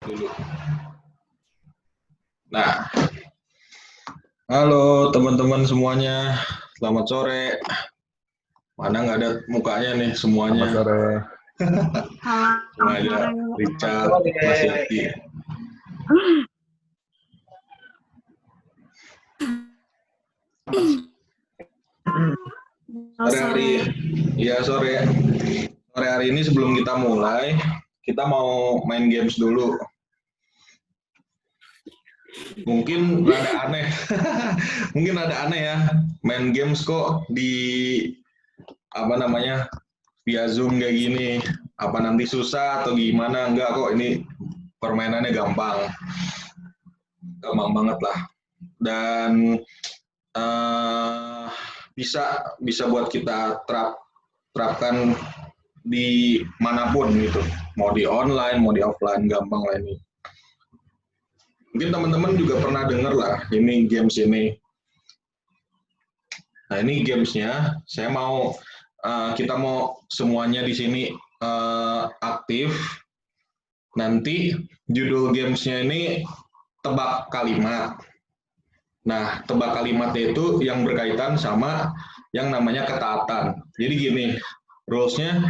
dulu. Nah, halo teman-teman semuanya, selamat sore. Mana nggak ada mukanya nih semuanya. Selamat sore. Cuma ada Richard, Mas Yati. Sore hari, ya sore. Sore hari ini sebelum kita mulai, kita mau main games dulu. Mungkin rada aneh, mungkin rada aneh ya, main games kok di via Zoom kayak gini. Apa nanti susah atau gimana? Enggak kok, ini permainannya gampang banget lah. Dan bisa buat kita terapkan di manapun gitu, mau di online mau di offline, gampang lah ini. Mungkin teman-teman juga pernah dengar lah ini games ini. Nah ini gamesnya, kita mau semuanya di sini aktif. Nanti judul gamesnya ini tebak kalimat. Nah, tebak kalimatnya itu yang berkaitan sama yang namanya ketaatan. Jadi gini, rules-nya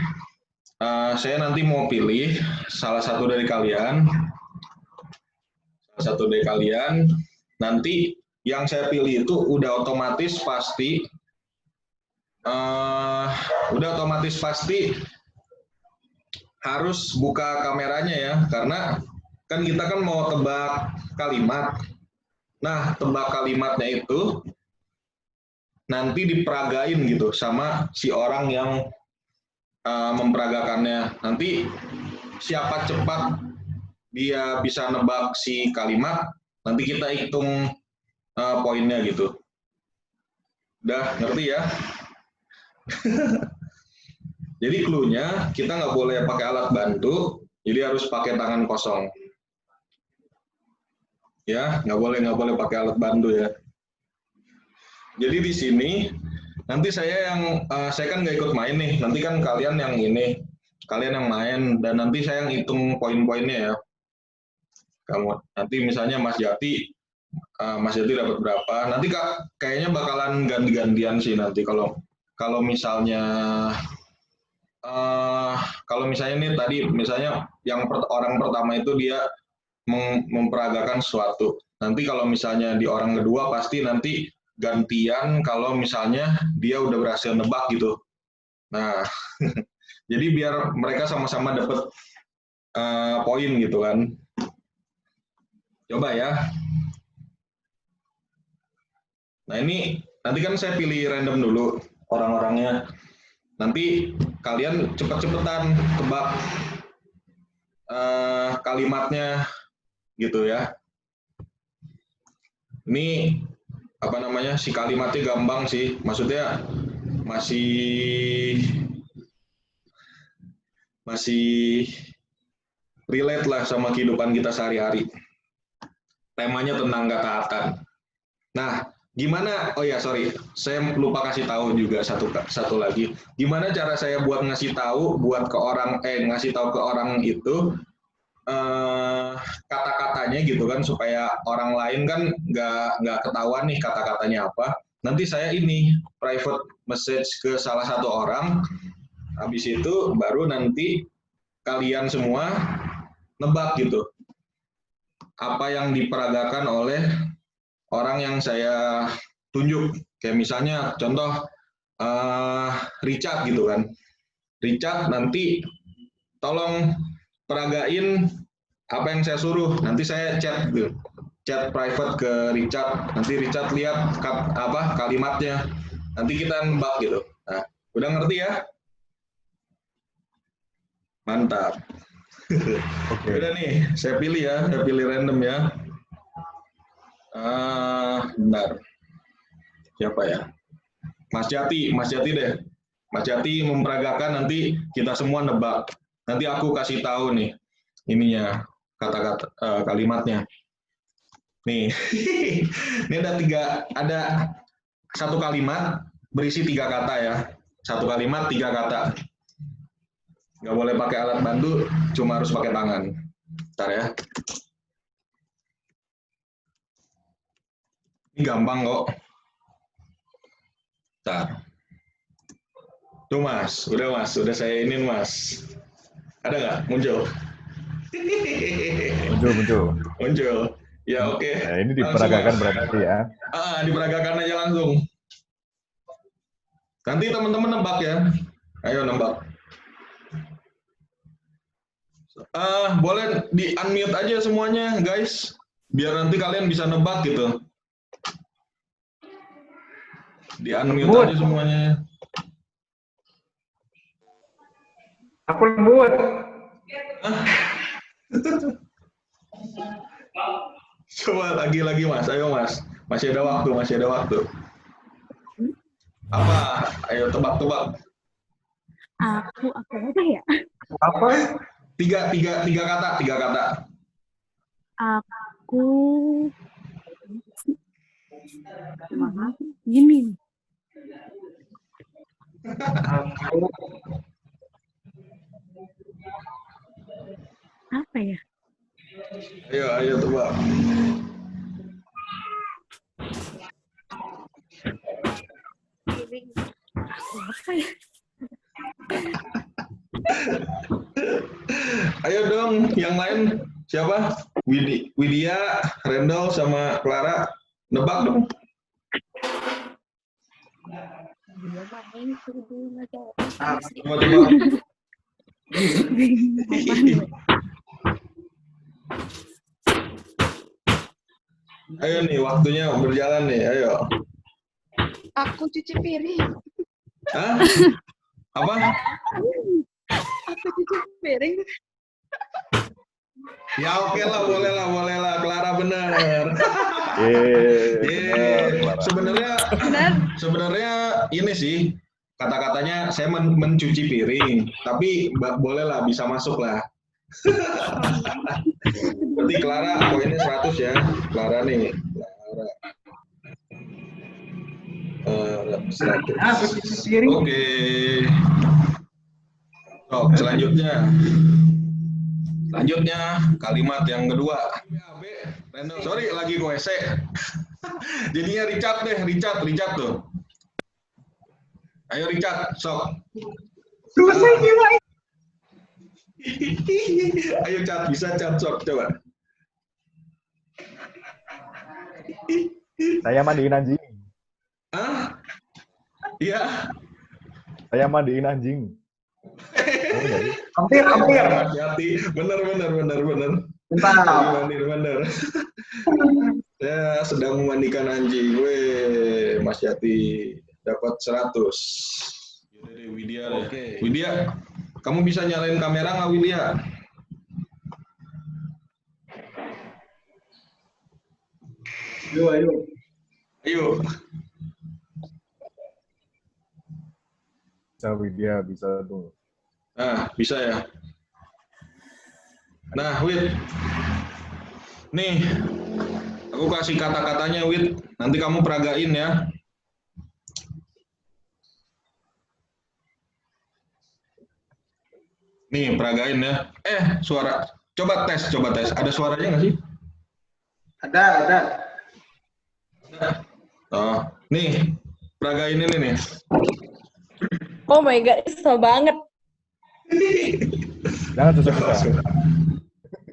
saya nanti mau pilih salah satu dari kalian. Nanti yang saya pilih itu udah otomatis pasti harus buka kameranya ya, karena kan kita kan mau tebak kalimat. Nah, tebak kalimatnya itu nanti diperagain gitu sama si orang yang memperagakannya. Nanti siapa cepat dia bisa nebak si kalimat, nanti kita hitung poinnya gitu. Udah ngerti ya? Jadi clue-nya kita nggak boleh pakai alat bantu, jadi harus pakai tangan kosong. Ya, nggak boleh pakai alat bantu ya. Jadi di sini nanti saya kan nggak ikut main nih, nanti kan kalian yang main, dan nanti saya yang hitung poin-poinnya ya. Nanti misalnya Mas Jati dapat berapa? Nanti kayaknya bakalan ganti-gantian sih nanti kalau misalnya nih tadi misalnya orang pertama itu dia memperagakan sesuatu. Nanti kalau misalnya di orang kedua pasti nanti gantian kalau misalnya dia udah berhasil nebak gitu. Nah, jadi biar mereka sama-sama dapat poin gitu kan. Coba ya. Nah ini nanti kan saya pilih random dulu orang-orangnya. Nanti kalian cepet-cepetan tebak kalimatnya gitu ya. Ini si kalimatnya gampang sih, maksudnya masih relate lah sama kehidupan kita sehari-hari. Temanya tentang ketaatan. Nah, gimana? Oh ya, sorry, saya lupa kasih tahu juga satu lagi. Gimana cara saya buat ngasih tahu ke orang itu kata-katanya gitu kan, supaya orang lain kan nggak ketahuan nih kata-katanya apa. Nanti saya ini private message ke salah satu orang. Habis itu baru nanti kalian semua nebak gitu apa yang diperagakan oleh orang yang saya tunjuk. Kayak misalnya contoh Richard gitu kan. Richard, nanti tolong peragain apa yang saya suruh. Nanti saya chat private ke Richard. Nanti Richard lihat kalimatnya. Nanti kita nebak gitu. Nah, udah ngerti ya? Mantap. Oke. Udah nih, saya pilih random ya. Bentar. Siapa ya? Mas Jati deh. Mas Jati memperagakan, nanti kita semua nebak. Nanti aku kasih tahu nih ininya, kata-kata kalimatnya. Nih, ini ada satu kalimat berisi 3 kata ya. Satu kalimat 3 kata. Nggak boleh pakai alat bantu, cuma harus pakai tangan. Bentar ya. Ini gampang kok. Bentar. Tuh Mas, udah saya ini Mas. Ada nggak? Muncul. Muncul. Muncul. Ya oke. Nah, ini Langsung, diperagakan Mas. berarti ya. Diperagakan aja langsung. Nanti teman-teman nebak ya. Ayo nebak. Boleh di unmute aja semuanya guys. Biar nanti kalian bisa nebak gitu. Di unmute aja semuanya. Aku lembut. Coba lagi Mas, ayo Mas. Masih ada waktu. Apa? Ayo tebak. Aku apa ya? Apa? Tiga kata. Aku gini. Aku Apa ya? Ayo tebak. Aku apa ya? Ayo dong, yang lain siapa? Widya, Rendel sama Clara. Nebak dong. Coba tebak. Ayo nih, waktunya berjalan nih, ayo. Aku cuci piring. Hah? Apa? Aku cuci piring. Ya oke lah, boleh lah. Clara bener. Benar. Sebenarnya ini sih kata-katanya saya mencuci piring, tapi boleh lah bisa masuk lah. Berarti Clara poinnya 100 ya. Clara nih. Clara. 100. aku cuci piring. Oke. Selanjutnya kalimat yang kedua. Sorry lagi gue WC. Jadinya Richard tuh. Ayo Richard, sok. Selesai jiwa. Ayo Cat, bisa Cat sok coba. Saya mandiin anjing. Hah? Iya. Saya mandiin anjing. Hampir. Hati-hati. Bener. Bentar. Bener. Saya sedang memandikan anjing. Weh, Mas Yati dapat 100. Yaudah deh, Widya deh. Oke. Widya, kamu bisa nyalain kamera nggak Widya? Ayo. Bisa Widya, bisa tuh. Nah, bisa ya. Nah, Wid. Nih, aku kasih kata-katanya, Wid. Nanti kamu peragain ya. Nih, peragain ya. Suara. Coba tes. Ada suaranya nggak sih? Ada. Oh, nih. Peragain ini nih. Oh my god, kesel banget. Jangan susah-susah.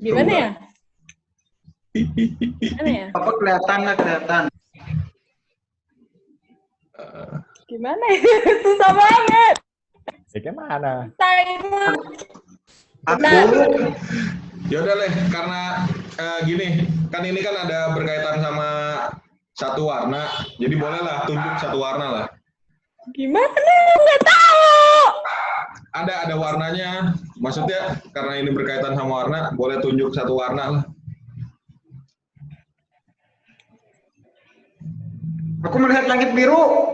Gimana ya? Apa kelihatan? Gimana ya? Susah banget. Gimana? Timer. Aku. Ya udah deh, karena gini, kan ini kan ada berkaitan sama satu warna, jadi bolehlah tunjuk satu warna lah. Gimana? Nggak tahu. Ada warnanya, maksudnya karena ini berkaitan sama warna, boleh tunjuk satu warna lah. Aku melihat langit biru.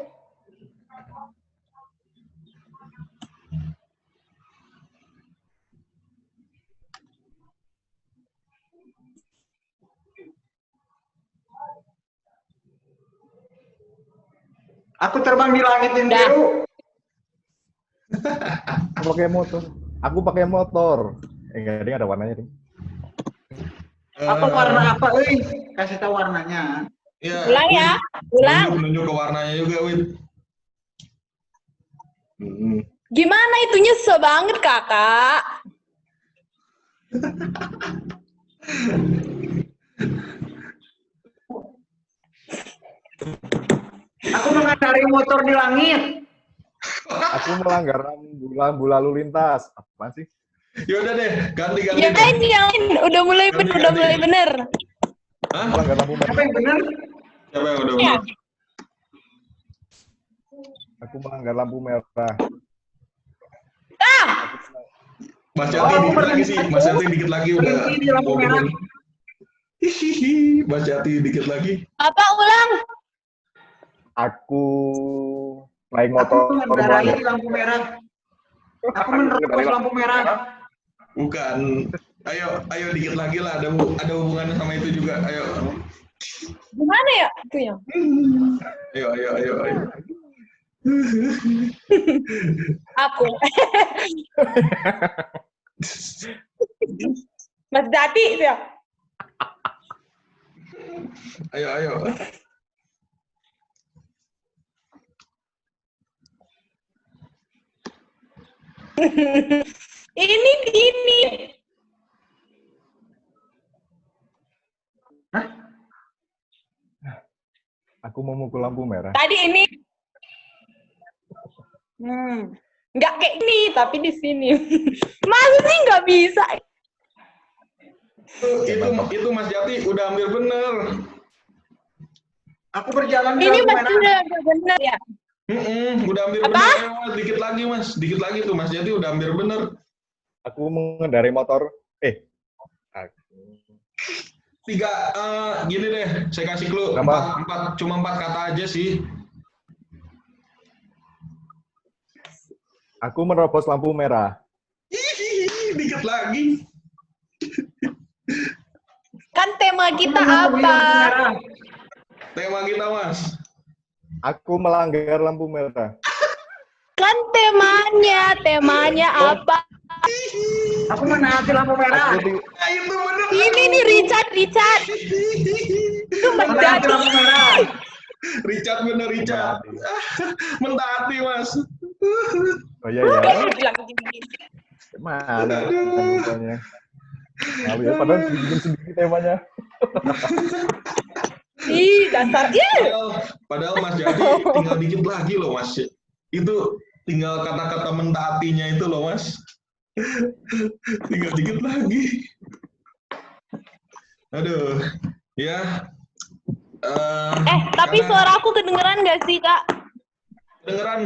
Aku terbang di langit yang biru. Aku pakai motor. Enggak, ini ada warnanya nih. Apa warna apa, euy? Kasih tahu warnanya. Ya, Ulang ya. Win. Ulang. Nunjuk ke warnanya juga, Win. Gimana itu nyesel banget kakak. Aku mengendarai motor di langit. Aku melanggar lampu lalu lintas. Apa sih? Yaudah deh, ganti. Ya ini yang udah mulai Ganti, udah ganti. mulai bener. Hah? Melanggar lampu merah. Apa yang benar? Siapa yang udah Ya. bener? Aku melanggar lampu merah. Mas Yati dikit lagi sih, Mas Yati dikit lagi udah. Berhenti di lampu merah. Hihihi, Mas Yati dikit lagi. Apa ulang? Aku naik Aku motor mengendarai melanggar. lampu merah. Aku menerobos lampu merah. Bukan. Ayo dikit lagi lah, ada hubungannya sama itu juga. Ayo. Gimana ya itu yang? Ayo. Aku. Mas Dati itu ya. Ayo. Ini. Aku memukul lampu merah. Tadi ini. Nggak kayak ini, tapi di sini. Masa sih nggak bisa? Itu Mas Yati udah hampir bener. Aku berjalan di Ini lampu masih merah. udah benar ya. Udah hampir Apa? bener. Ayo, Mas, dikit lagi Mas, dikit lagi tuh Mas Yati udah hampir bener. Aku mengendarai motor. Gini deh, saya kasih clue. Berapa? Cuma 4 kata aja sih. Aku menerobos lampu merah. Hihihi, dikit lagi. Kan tema kita Aku mengendarai lampu apa? merah. Tema kita Mas. Aku melanggar lampu merah. Kan temanya apa? Aku menaati lampu merah. Aku di- Itu bener. Ini nih Richard. Itu Mas Menaati Dati. lampu merah. Richard bener Richard. Mentaati Mas. Oh iya ya. Bilang gini. Mana temanya? Malu ya, padahal bikin sendiri temanya. Ih, dasar. Padahal Mas Jadi tinggal dikit lagi loh Mas. Itu tinggal kata-kata mentaatinya itu loh Mas. Tinggal dikit lagi. Aduh, ya. Tapi karena- suara aku kedengeran nggak sih, Kak? Kedengeran.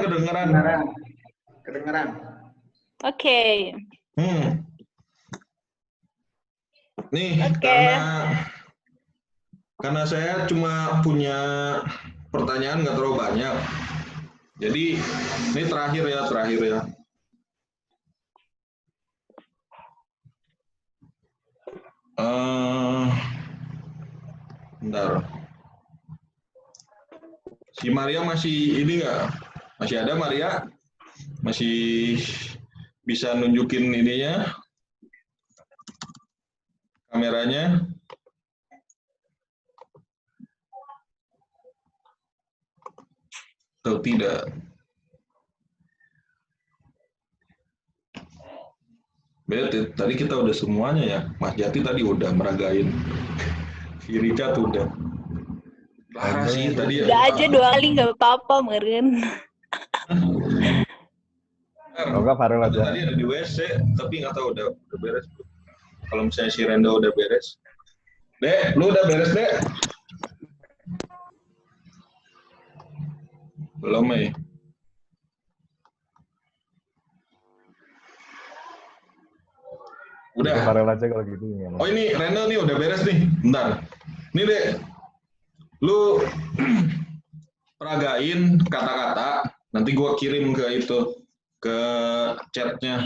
Kedengeran. Oke. Nih, Oke. karena saya cuma punya pertanyaan nggak terlalu banyak. Jadi ini terakhir ya. Bentar. Si Maria masih ini nggak? Masih ada Maria? Masih bisa nunjukin ininya? Kameranya? Atau tidak? Beda, tadi kita udah semuanya ya. Mas Jati tadi udah meragain. Si Richard udah. Parah sih tadi ya. Udah aja 2 kali nggak apa-apa, meren. Kalau nggak Farel aja. Tadi ada di WC, tapi nggak tahu udah beres. Kalau misalnya si Rendo udah beres. Dek, lu udah beres, Dek? Belum, ya? Udah. Farel aja kalau gitu. Gimana? Oh ini Reno nih udah beres nih. Bentar. Nih Dek, lu peragain kata-kata. Nanti gua kirim ke itu, ke chatnya,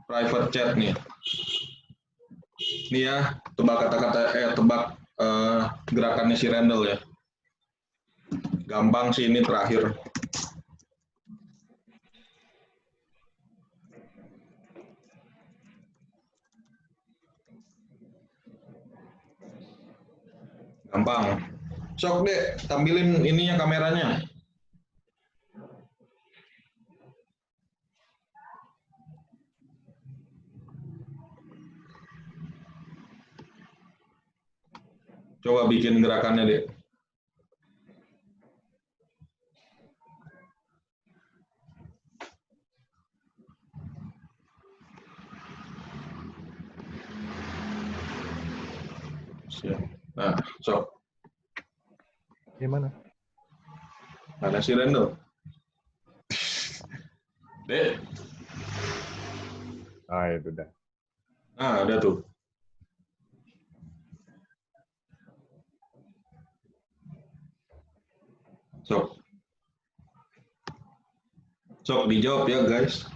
private chat nih. Nih ya, tebak kata-kata, tebak gerakannya si Randall ya. Gampang sih ini terakhir. Gampang. Sok deh, tampilin ininya kameranya. Coba bikin gerakannya deh. Siap. Nah, sok. Gimana? Mana si Rendo? Dek. Ah, itu dah. Nah, ada tuh. Sok. Sok dijawab ya, guys.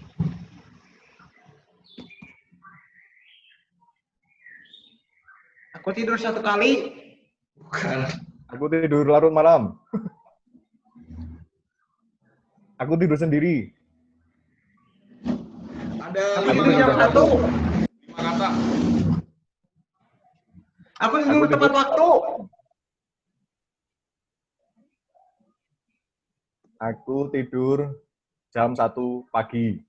Aku tidur 1 kali. Bukan. Aku tidur larut malam. Aku tidur sendiri. Ada Aku lima tidur jam kata. 1. 5 kata. Aku tidur tepat waktu. Aku tidur jam 1 pagi.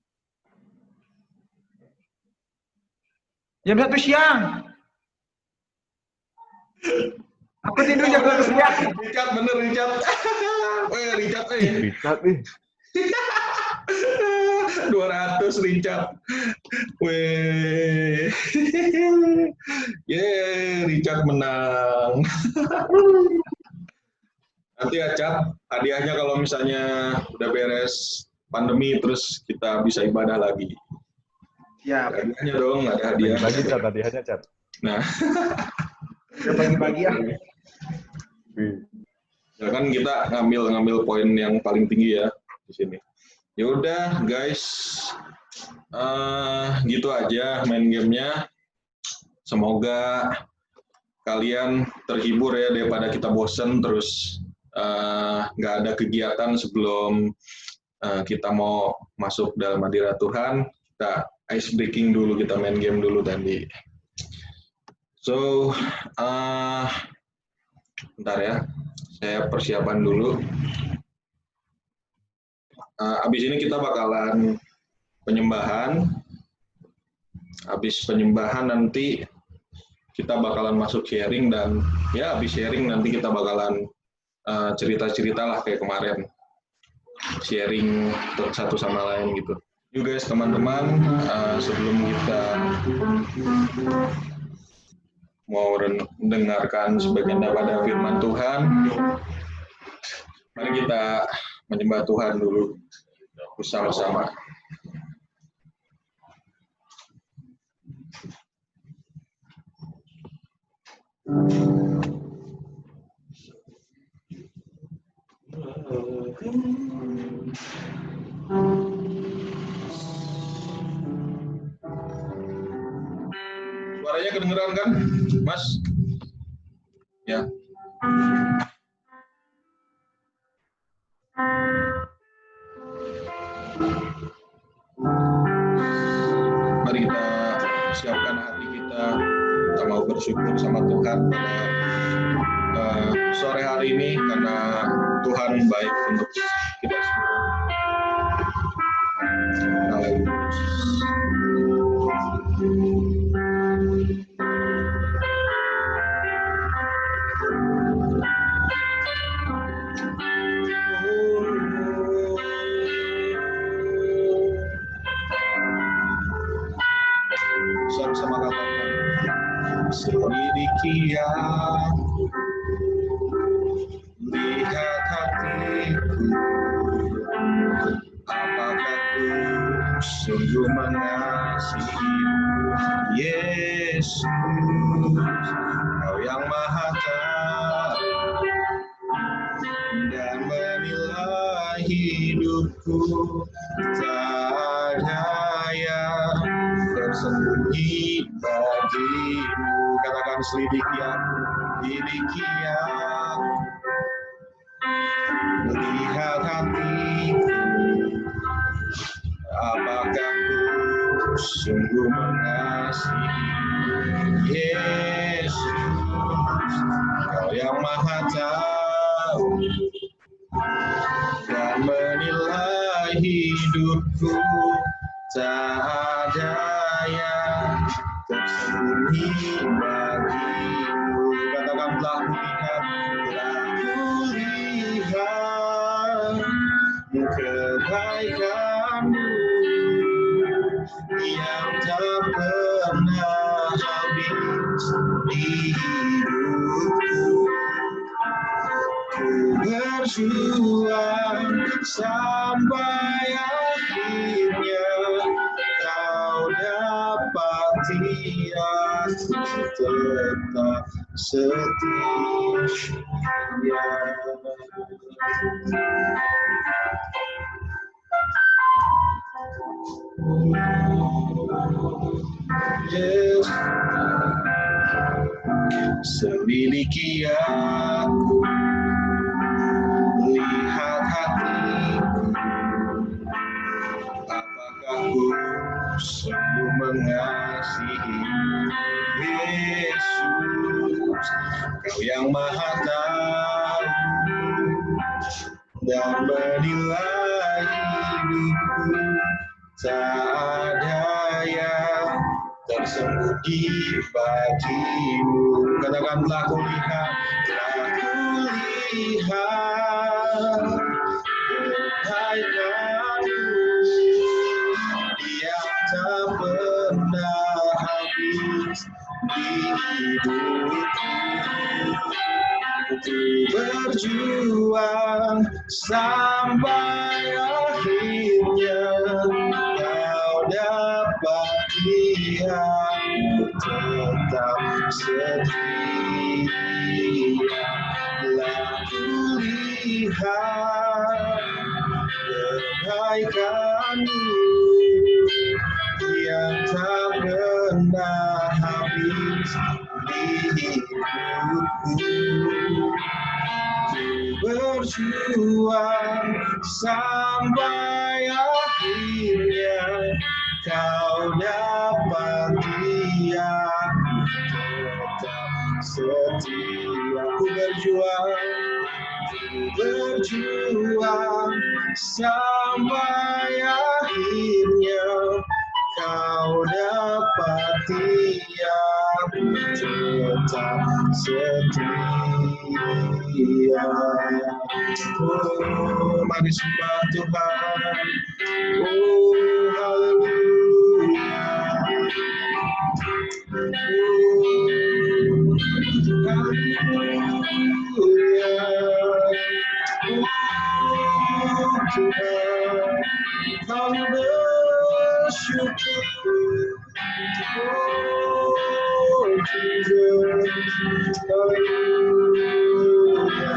Jam 1 siang. Aku tidur jam 1 siang. Richard, bener Richard. Richard, Richard nih. 200 Richard. Weh. Richard menang. Nanti ya, Cat, hadiahnya kalau misalnya udah beres pandemi terus kita bisa ibadah lagi. Siap. Hadiahnya dong, ada hadiah. Bagi Cat, hadiahnya Cat. Nah, Ya bagi-bagi ya. ya kan kita ngambil poin yang paling tinggi ya di sini. Ya udah guys, gitu aja main gamenya. Semoga kalian terhibur ya daripada kita bosen terus nggak ada kegiatan sebelum kita mau masuk dalam hadirat Tuhan. Kita ice breaking dulu, kita main game dulu tadi. So, bentar ya, saya persiapan dulu. Abis ini kita bakalan penyembahan. Habis penyembahan nanti kita bakalan masuk sharing dan ya habis sharing nanti kita bakalan cerita-cerita lah kayak kemarin. Sharing satu sama lain gitu. You guys teman-teman, sebelum kita mau mendengarkan sebagian daripada firman Tuhan, mari kita menyembah Tuhan dulu bersama-sama. Suaranya kedengeran kan, Mas? Ya. Mari kita siapkan hati kita mau bersyukur sama Tuhan pada sore hari ini karena Tuhan baik untuk kita semua. Haleluya. Sama-sama katakan, selidiki aku, lihat hatiku, apakah ku sungguh mengasihimu, Yesus, Kau yang Maha Tahu dan menilai hidupku, tak ada yang tersembunyi bagimu. Katakan selidiki aku, lihat hatiku, apakah ku sungguh mengasihi, Yesus, Kau yang Maha Tahu dan menilai hidupku, tak ada yang tersembunyi bagimu. Katakan telah kulihat kebaikanmu yang tak pernah habis di hidupku. Ku berjuang sampai akhirnya kau dapati aku tetap setia. Yes. Selidiki aku, lihat hatiku, apakah ku sungguh mengasihi Yesus, Kau yang Maha Tahu dan menilai hidupku, tak ada yang tersembunyi bagimu. Katakanlah kulihat, telah kulihat kebaikanmu yang tak pernah habis di hidupku. Ku berjuang sampai akhirnya kau dapati aku tetap setia. Telah kulihat kebaikanmu yang tak pernah habis di hidupku. Berjuang sampai akhirnya kau dapati aku tetap setia. Ku berjuang sampai akhirnya kau dapati aku tetap setia. Oh, mari sembah Tuhan. Oh, haleluya. Haleluya. Oh, Tuhan, kami bersyukur. Oh, Jesus, haleluya.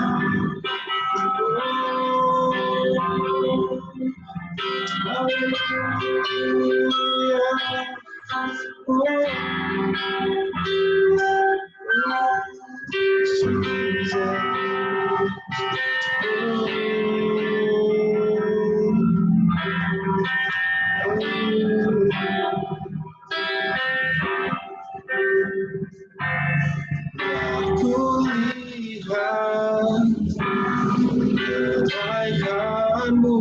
Aku lihat kebaikanmu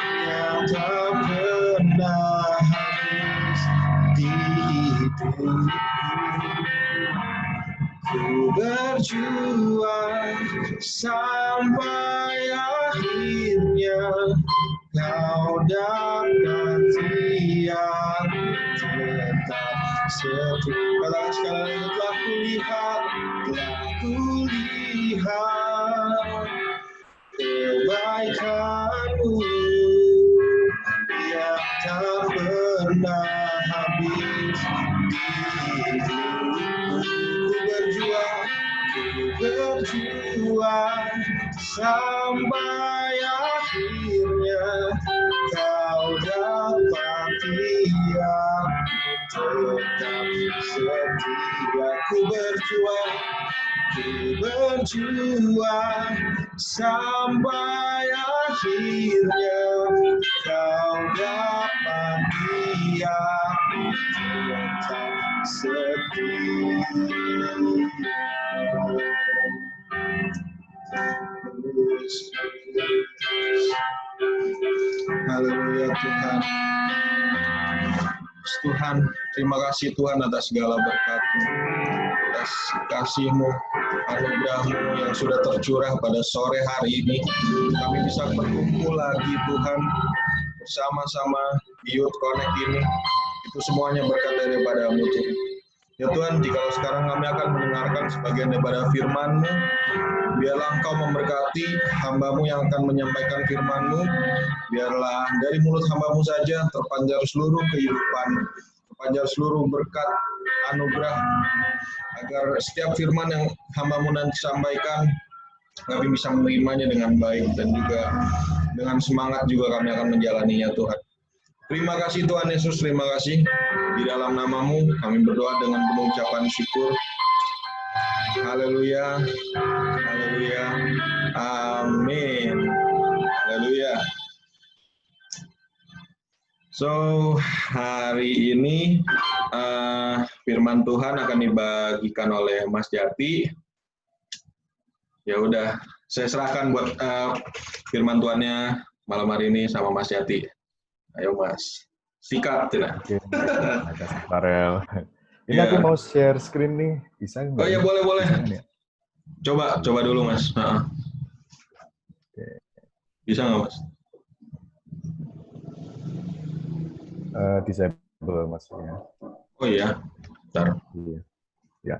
yang tak pernah habis di hidupku. Ku berjuang sampai akhirnya kau dapati aku tetap setia. Katakan sekali lagi, telah kulihat kebaikanmu yang tak pernah habis di hidupku. Ku berjuang sampai akhirnya kau dapati aku tetap setia. Ku berjuang sampai akhirnya kau dapati aku tetap setia. Tuhan. Tuhan, terima kasih Tuhan atas segala berkat-Mu, atas kasih-Mu, anugerah-Mu yang sudah tercurah pada sore hari ini. Kami bisa berkumpul lagi Tuhan, bersama-sama di Youth Connect ini. Itu semuanya berkat daripada-Mu Tuhan. Ya Tuhan, jika sekarang kami akan mendengarkan sebagian daripada firman-Mu, biarlah Engkau memberkati hamba-Mu yang akan menyampaikan firman-Mu. Biarlah dari mulut hamba-Mu saja terpancar seluruh kehidupan, terpancar seluruh berkat, anugerah, agar setiap firman yang hamba-Mu nanti sampaikan, kami bisa menerimanya dengan baik, dan juga dengan semangat juga kami akan menjalaninya Tuhan. Terima kasih Tuhan Yesus, terima kasih. Di dalam nama-Mu kami berdoa dengan penuh ucapan syukur. Haleluya, haleluya, amin, haleluya. So, hari ini firman Tuhan akan dibagikan oleh Mas Jati. Ya udah, saya serahkan buat firman Tuhannya malam hari ini sama Mas Jati. Ayo Mas, sikat tidak? Oke, terima kasih Farel. Ini Ya. aku mau share screen nih, bisa nggak? Oh ya boleh boleh. Bisa nggak ya? Coba dulu Mas. Oke. Bisa nggak Mas? Disable maksudnya. Oh iya, bentar. Iya. Ya.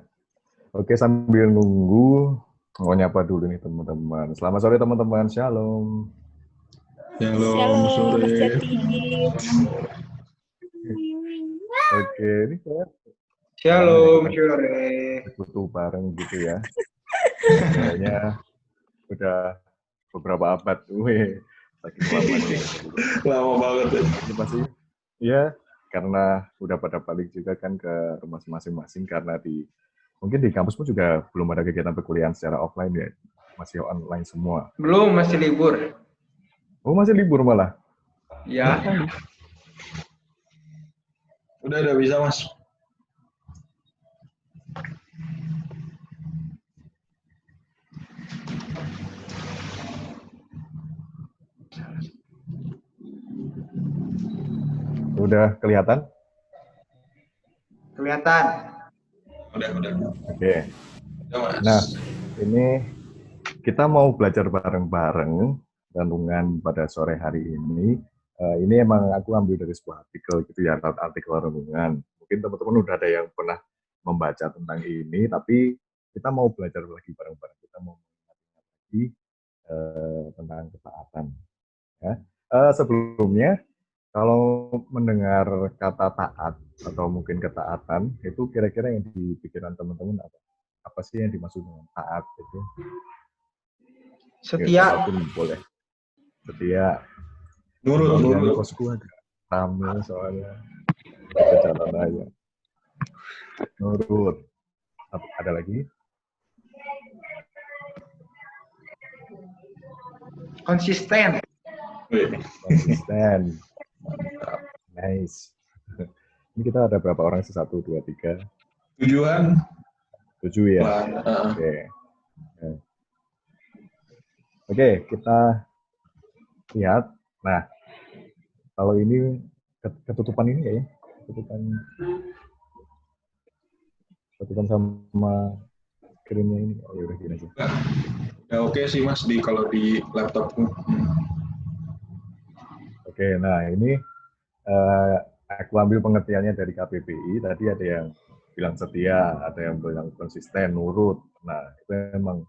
Oke, sambil nunggu, mau nyapa dulu nih teman-teman. Selamat sore teman-teman, shalom. Shalom sore. Mas Jati. Oke, ini saya Shalom, sore. butuh bareng gitu ya. Kayaknya udah beberapa abad, saking lama nih. Lama banget ya. Ini pasti, ya, karena udah pada balik juga kan ke rumah masing-masing, karena mungkin di kampus pun juga belum ada kegiatan perkuliahan secara offline ya, masih online semua. Belum, masih libur. Oh, masih libur malah? Ya, Udah bisa Mas. Udah kelihatan? kelihatan. Udah. Oke. Udah Mas. Nah, ini kita mau belajar bareng-bareng renungan pada sore hari ini. Ini emang aku ambil dari sebuah artikel gitu ya, artikel renungan. Mungkin teman-teman udah ada yang pernah membaca tentang ini, tapi kita mau belajar lagi bareng-bareng. Kita mau mengingat lagi tentang ketaatan. Ya. Sebelumnya, kalau mendengar kata taat atau mungkin ketaatan, itu kira-kira yang di pikiran teman-teman apa? Apa sih yang dimaksud dengan taat itu? Setia. Apapun boleh. Setia. Nurut. Kosku agak rame soalnya. Kita jalan aja. Nurut. Ada lagi? Konsisten. Konsisten. Nice. Ini kita ada berapa orang sih? 1, 2, 3. Tujuan. 7 ya? Oke. Oke, kita lihat. Nah, kalau ini ketutupan ini ya, ketutupan sama screen-nya ini. Oh, ya udah gini aja. Ya oke sih Mas kalau di laptopku. Oke, nah ini aku ambil pengertiannya dari KBBI. Tadi ada yang bilang setia, ada yang bilang konsisten, nurut. Nah, itu memang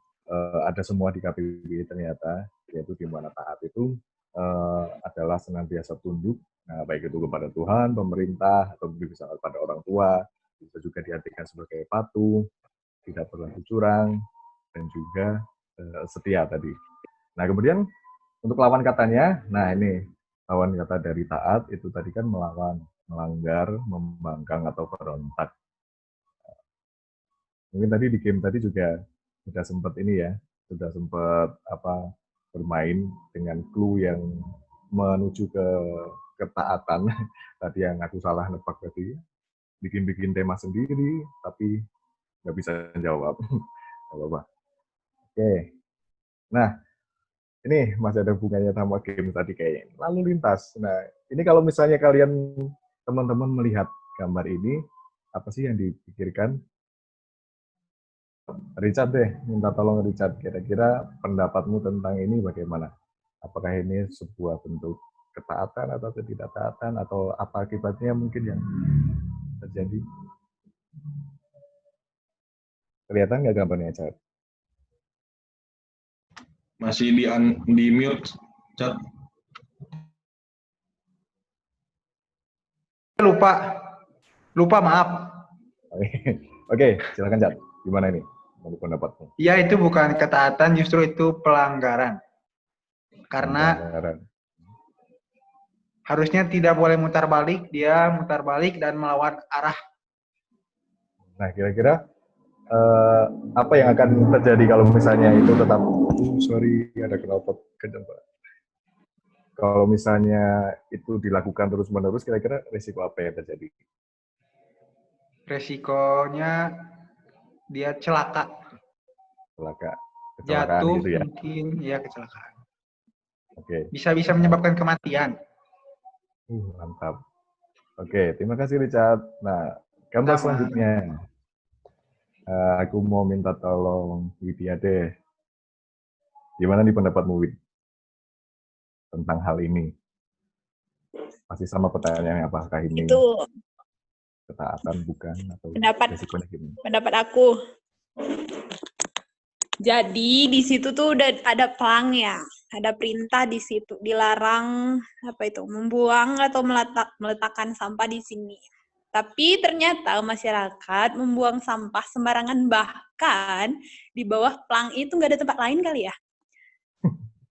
ada semua di KBBI ternyata, yaitu di mana taat itu adalah senantiasa tunduk, nah, baik itu kepada Tuhan, pemerintah, atau bisa kepada orang tua, bisa juga diartikan sebagai patuh, tidak berlaku curang, dan juga setia tadi. Nah, kemudian untuk lawan katanya, nah ini lawan kata dari taat itu tadi kan melawan, melanggar, membangkang, atau berontak. Mungkin tadi di game tadi juga sudah sempat ini ya, sudah sempat bermain dengan clue yang menuju ke ketaatan. Tadi yang aku salah nebak tadi, bikin tema sendiri, tapi nggak bisa jawab. Oke. Nah, ini masih ada hubungannya sama game tadi kayaknya. Lalu lintas. Nah, ini kalau misalnya kalian teman-teman melihat gambar ini, apa sih yang dipikirkan? Richard deh, minta tolong Richard. Kira-kira pendapatmu tentang ini bagaimana? Apakah ini sebuah bentuk ketaatan atau ketidaktaatan atau apa akibatnya mungkin yang terjadi? Kelihatan nggak gambarnya, Chat? Masih di mute, Chat. Lupa maaf. Oke, silakan Chat. Gimana ini? Menurut pendapatmu? Ya, itu bukan ketaatan, justru itu pelanggaran. Karena Pelanggaran. harusnya tidak boleh mutar balik, dia mutar balik dan melawan arah. Nah, kira-kira apa yang akan terjadi kalau misalnya itu tetap, sorry, ada knalpot kencang Pak. Kalau misalnya itu dilakukan terus-menerus, kira-kira risiko apa yang terjadi? Resikonya dia celaka, Kecelakaan jatuh gitu ya? mungkin, ya kecelakaan. Oke. Bisa menyebabkan kematian. Mantap. Oke, terima kasih Richard. Nah, gambar Sama. selanjutnya. Aku mau minta tolong Widya deh. Gimana nih pendapatmu, Wid? Tentang hal ini? Masih sama pertanyaannya, apakah ini Itu ketaatan bukan atau risikonya gimana? pendapat aku. Jadi di situ tuh udah ada pelang ya, ada perintah di situ dilarang apa itu membuang atau meletakkan sampah di sini. Tapi ternyata masyarakat membuang sampah sembarangan, bahkan di bawah pelang itu nggak ada tempat lain kali ya.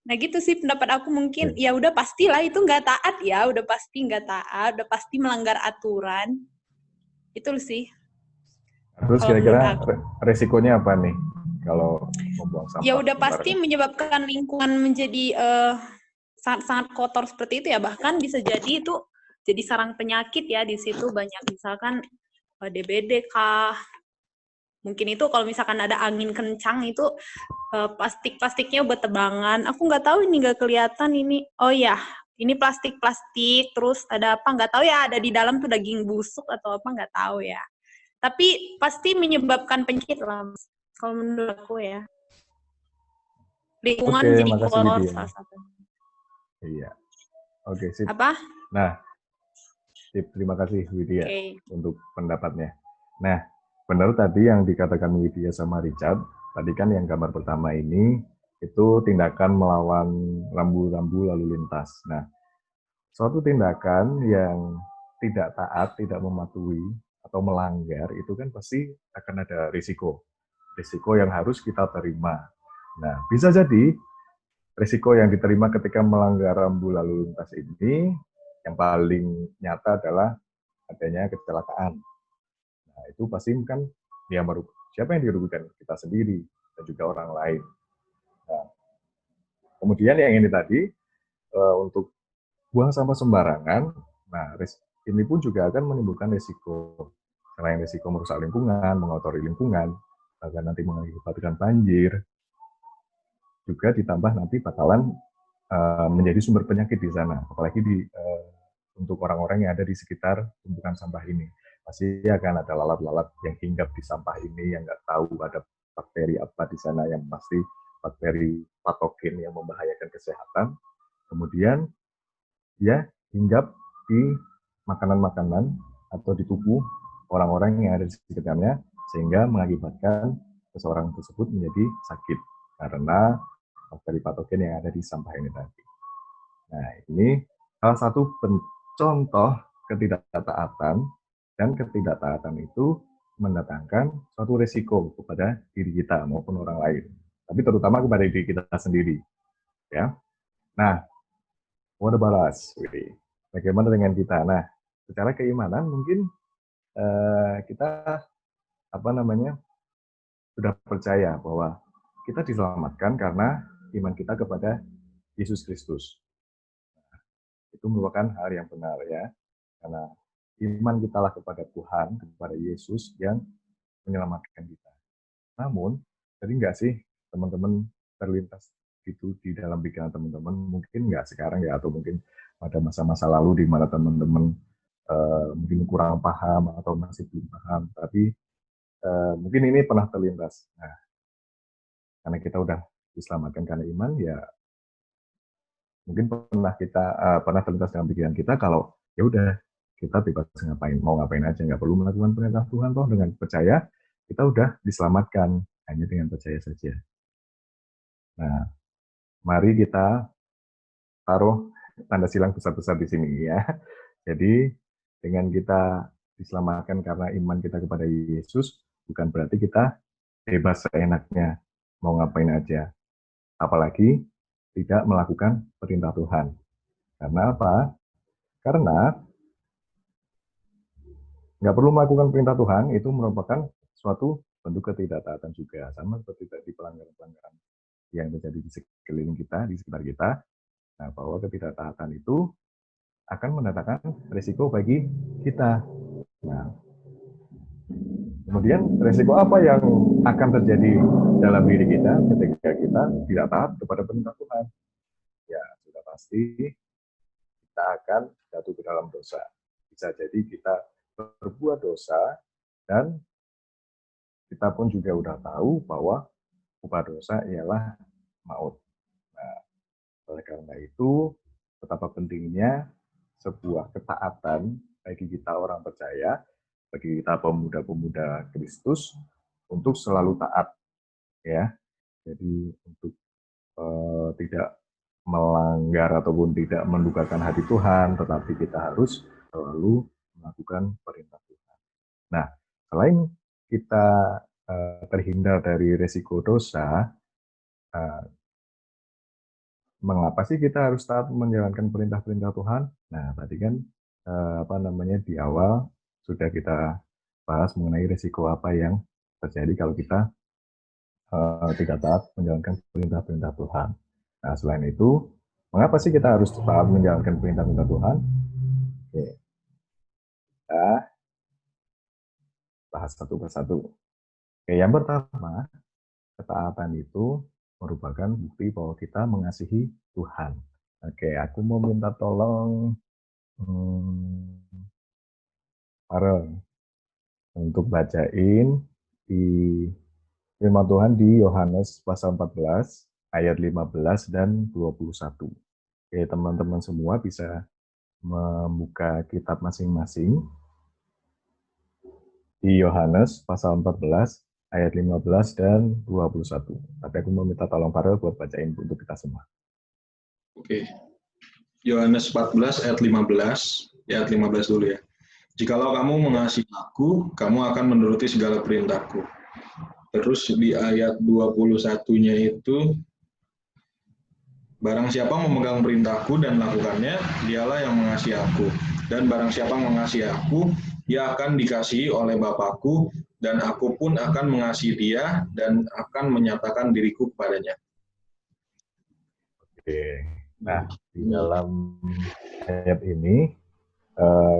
Nah gitu sih pendapat aku, mungkin ya udah pastilah itu nggak taat ya, udah pasti nggak taat, udah pasti melanggar aturan. Itu sih. Terus kira-kira resikonya apa nih kalau membuang sampah? Ya udah pasti menyebabkan lingkungan menjadi sangat-sangat kotor seperti itu ya, bahkan bisa jadi itu jadi sarang penyakit ya, di situ banyak misalkan DBD kah, mungkin itu kalau misalkan ada angin kencang itu plastik-plastiknya bertebangan. Aku nggak tahu, ini nggak kelihatan ini. Oh ya, ini plastik-plastik, terus ada apa nggak tahu ya, ada di dalam tuh daging busuk atau apa nggak tahu ya. Tapi pasti menyebabkan penyakit lah, kalau menurut aku ya. Lingkungan jadi kotor salah satunya. Iya. Oke, sip. Apa? Nah, sip. Terima kasih Widya untuk pendapatnya. Nah, benar tadi yang dikatakan Widya sama Richard, tadi kan yang gambar pertama ini itu tindakan melawan rambu-rambu lalu lintas. Nah, suatu tindakan yang tidak taat, tidak mematuhi atau melanggar itu kan pasti akan ada risiko. Risiko yang harus kita terima. Nah, bisa jadi risiko yang diterima ketika melanggar rambu lalu lintas ini yang paling nyata adalah adanya kecelakaan. Nah, itu pasti kan yang siapa yang dirugikan? Kita sendiri dan juga orang lain. Nah, kemudian yang ini tadi untuk buang sampah sembarangan, nah ini pun juga akan menimbulkan risiko. Selain risiko merusak lingkungan, mengotori lingkungan, bahkan nanti mengakibatkan banjir, juga ditambah nanti bakalan menjadi sumber penyakit di sana, apalagi untuk orang-orang yang ada di sekitar tumpukan sampah ini. Pasti akan ada lalat-lalat yang hinggap di sampah ini yang nggak tahu ada bakteri apa di sana, yang pasti bakteri patogen yang membahayakan kesehatan. Kemudian ya hinggap di makanan-makanan atau di tubuh orang-orang yang ada di sekitarnya, sehingga mengakibatkan seseorang tersebut menjadi sakit karena bakteri patogen yang ada di sampah ini tadi. Nah, ini salah satu contoh ketidaktaatan, dan ketidaktaatan itu mendatangkan suatu risiko kepada diri kita maupun orang lain, tapi terutama kepada diri kita sendiri. Ya. Nah, what about us? Bagaimana dengan kita? Nah, secara keimanan mungkin kita sudah percaya bahwa kita diselamatkan karena iman kita kepada Yesus Kristus. Itu merupakan hal yang benar ya, karena iman kita lah kepada Tuhan, kepada Yesus yang menyelamatkan kita. Namun, jadi nggak sih teman-teman terlintas gitu di dalam pikiran teman-teman, mungkin nggak sekarang ya, atau mungkin pada masa-masa lalu di mana teman-teman mungkin kurang paham atau masih belum paham, tapi mungkin ini pernah terlintas. Nah, karena kita udah diselamatkan karena iman, ya mungkin pernah terlintas dalam pikiran kita kalau ya udah kita bebas mau ngapain aja, nggak perlu melakukan perintah Tuhan, toh dengan percaya kita udah diselamatkan hanya dengan percaya saja. Nah, mari kita taruh tanda silang besar-besar di sini ya. Jadi dengan kita diselamatkan karena iman kita kepada Yesus, bukan berarti kita bebas seenaknya mau ngapain aja. Apalagi tidak melakukan perintah Tuhan. Karena apa? Karena nggak perlu melakukan perintah Tuhan itu merupakan suatu bentuk ketidaktaatan juga. Sama seperti tadi pelanggaran-pelanggaran yang terjadi di sekeliling kita, di sekitar kita. Nah, bahwa ketidaktaatan itu akan mendatangkan risiko bagi kita. Nah, kemudian risiko apa yang akan terjadi dalam diri kita ketika kita tidak taat kepada perintah Tuhan? Ya, sudah pasti kita akan jatuh ke dalam dosa. Bisa jadi kita berbuat dosa dan kita pun juga udah tahu bahwa upah dosa ialah maut. Nah, oleh karena itu, betapa pentingnya sebuah ketaatan bagi kita orang percaya, bagi kita pemuda-pemuda Kristus untuk selalu taat, ya. Jadi untuk tidak melanggar ataupun tidak mendukakan hati Tuhan, tetapi kita harus selalu melakukan perintah Tuhan. Nah, selain kita terhindar dari risiko dosa, mengapa sih kita harus taat menjalankan perintah-perintah Tuhan? Nah, tadi kan di awal sudah kita bahas mengenai risiko apa yang terjadi kalau kita tidak taat menjalankan perintah-perintah Tuhan. Nah, selain itu, mengapa sih kita harus taat menjalankan perintah-perintah Tuhan? Oke, kita bahas satu persatu. Oke, yang pertama, ketaatan itu merupakan bukti bahwa kita mengasihi Tuhan. Oke, aku mau minta tolong Farel untuk bacain di firman Tuhan di Yohanes pasal 14 ayat 15 dan 21. Oke, teman-teman semua bisa membuka kitab masing-masing di Yohanes pasal 14 ayat 15 dan 21. Tapi aku mau minta tolong Farel buat bacain untuk kita semua. Oke. Yohanes 14 ayat 15 dulu ya. Jikalau kamu mengasihi aku, kamu akan menuruti segala perintahku. Terus di ayat 21-nya itu, barang siapa memegang perintahku dan melakukannya, dialah yang mengasihi aku. Dan barang siapa mengasihi aku, dia akan dikasihi oleh Bapakku, dan aku pun akan mengasihi dia, dan akan menyatakan diriku kepadanya. Oke, nah di dalam ayat ini,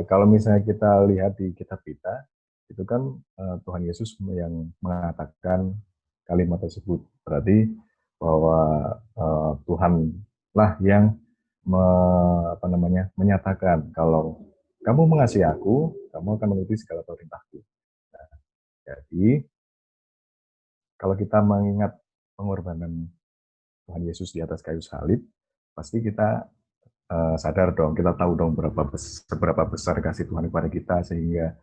kalau misalnya kita lihat di kitab kita, itu kan Tuhan Yesus yang mengatakan kalimat tersebut. Berarti bahwa Tuhanlah yang menyatakan kalau kamu mengasihi aku, kamu akan menuruti segala perintahku. Nah, jadi kalau kita mengingat pengorbanan Tuhan Yesus di atas kayu salib, pasti kita sadar dong, kita tahu dong seberapa besar kasih Tuhan kepada kita sehingga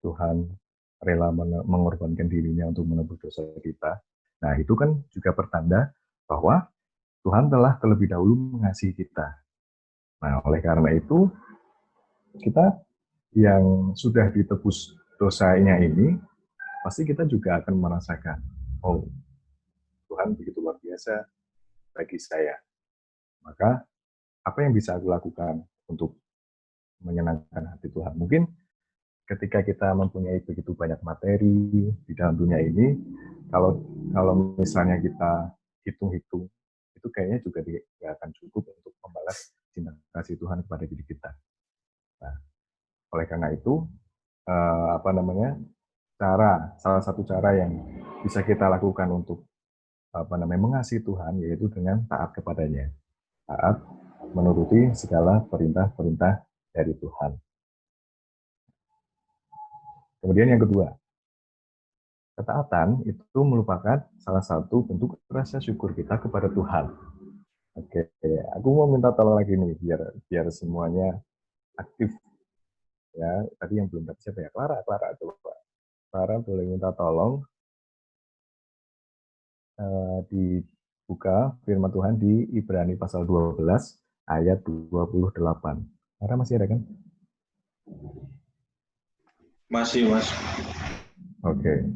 Tuhan rela mengorbankan dirinya untuk menebus dosa kita. Nah, itu kan juga pertanda bahwa Tuhan telah terlebih dahulu mengasihi kita. Nah, oleh karena itu, kita yang sudah ditebus dosanya ini, pasti kita juga akan merasakan, oh, Tuhan begitu luar biasa bagi saya. Maka, apa yang bisa aku lakukan untuk menyenangkan hati Tuhan? Mungkin ketika kita mempunyai begitu banyak materi di dalam dunia ini, kalau misalnya kita hitung-hitung, itu kayaknya juga tidak akan cukup untuk membalas cinta kasih Tuhan kepada diri kita. Nah, oleh karena itu, salah satu cara yang bisa kita lakukan untuk mengasihi Tuhan, yaitu dengan taat kepadanya. Taat menuruti segala perintah-perintah dari Tuhan. Kemudian yang kedua, ketaatan itu merupakan salah satu bentuk rasa syukur kita kepada Tuhan. Oke, aku mau minta tolong lagi nih, biar semuanya aktif. Ya, tadi yang belum dapat siapa ya? Clara coba. Clara boleh minta tolong dibuka firman Tuhan di Ibrani pasal 12 ayat 28. Clara masih ada kan? Masih, Mas. Oke.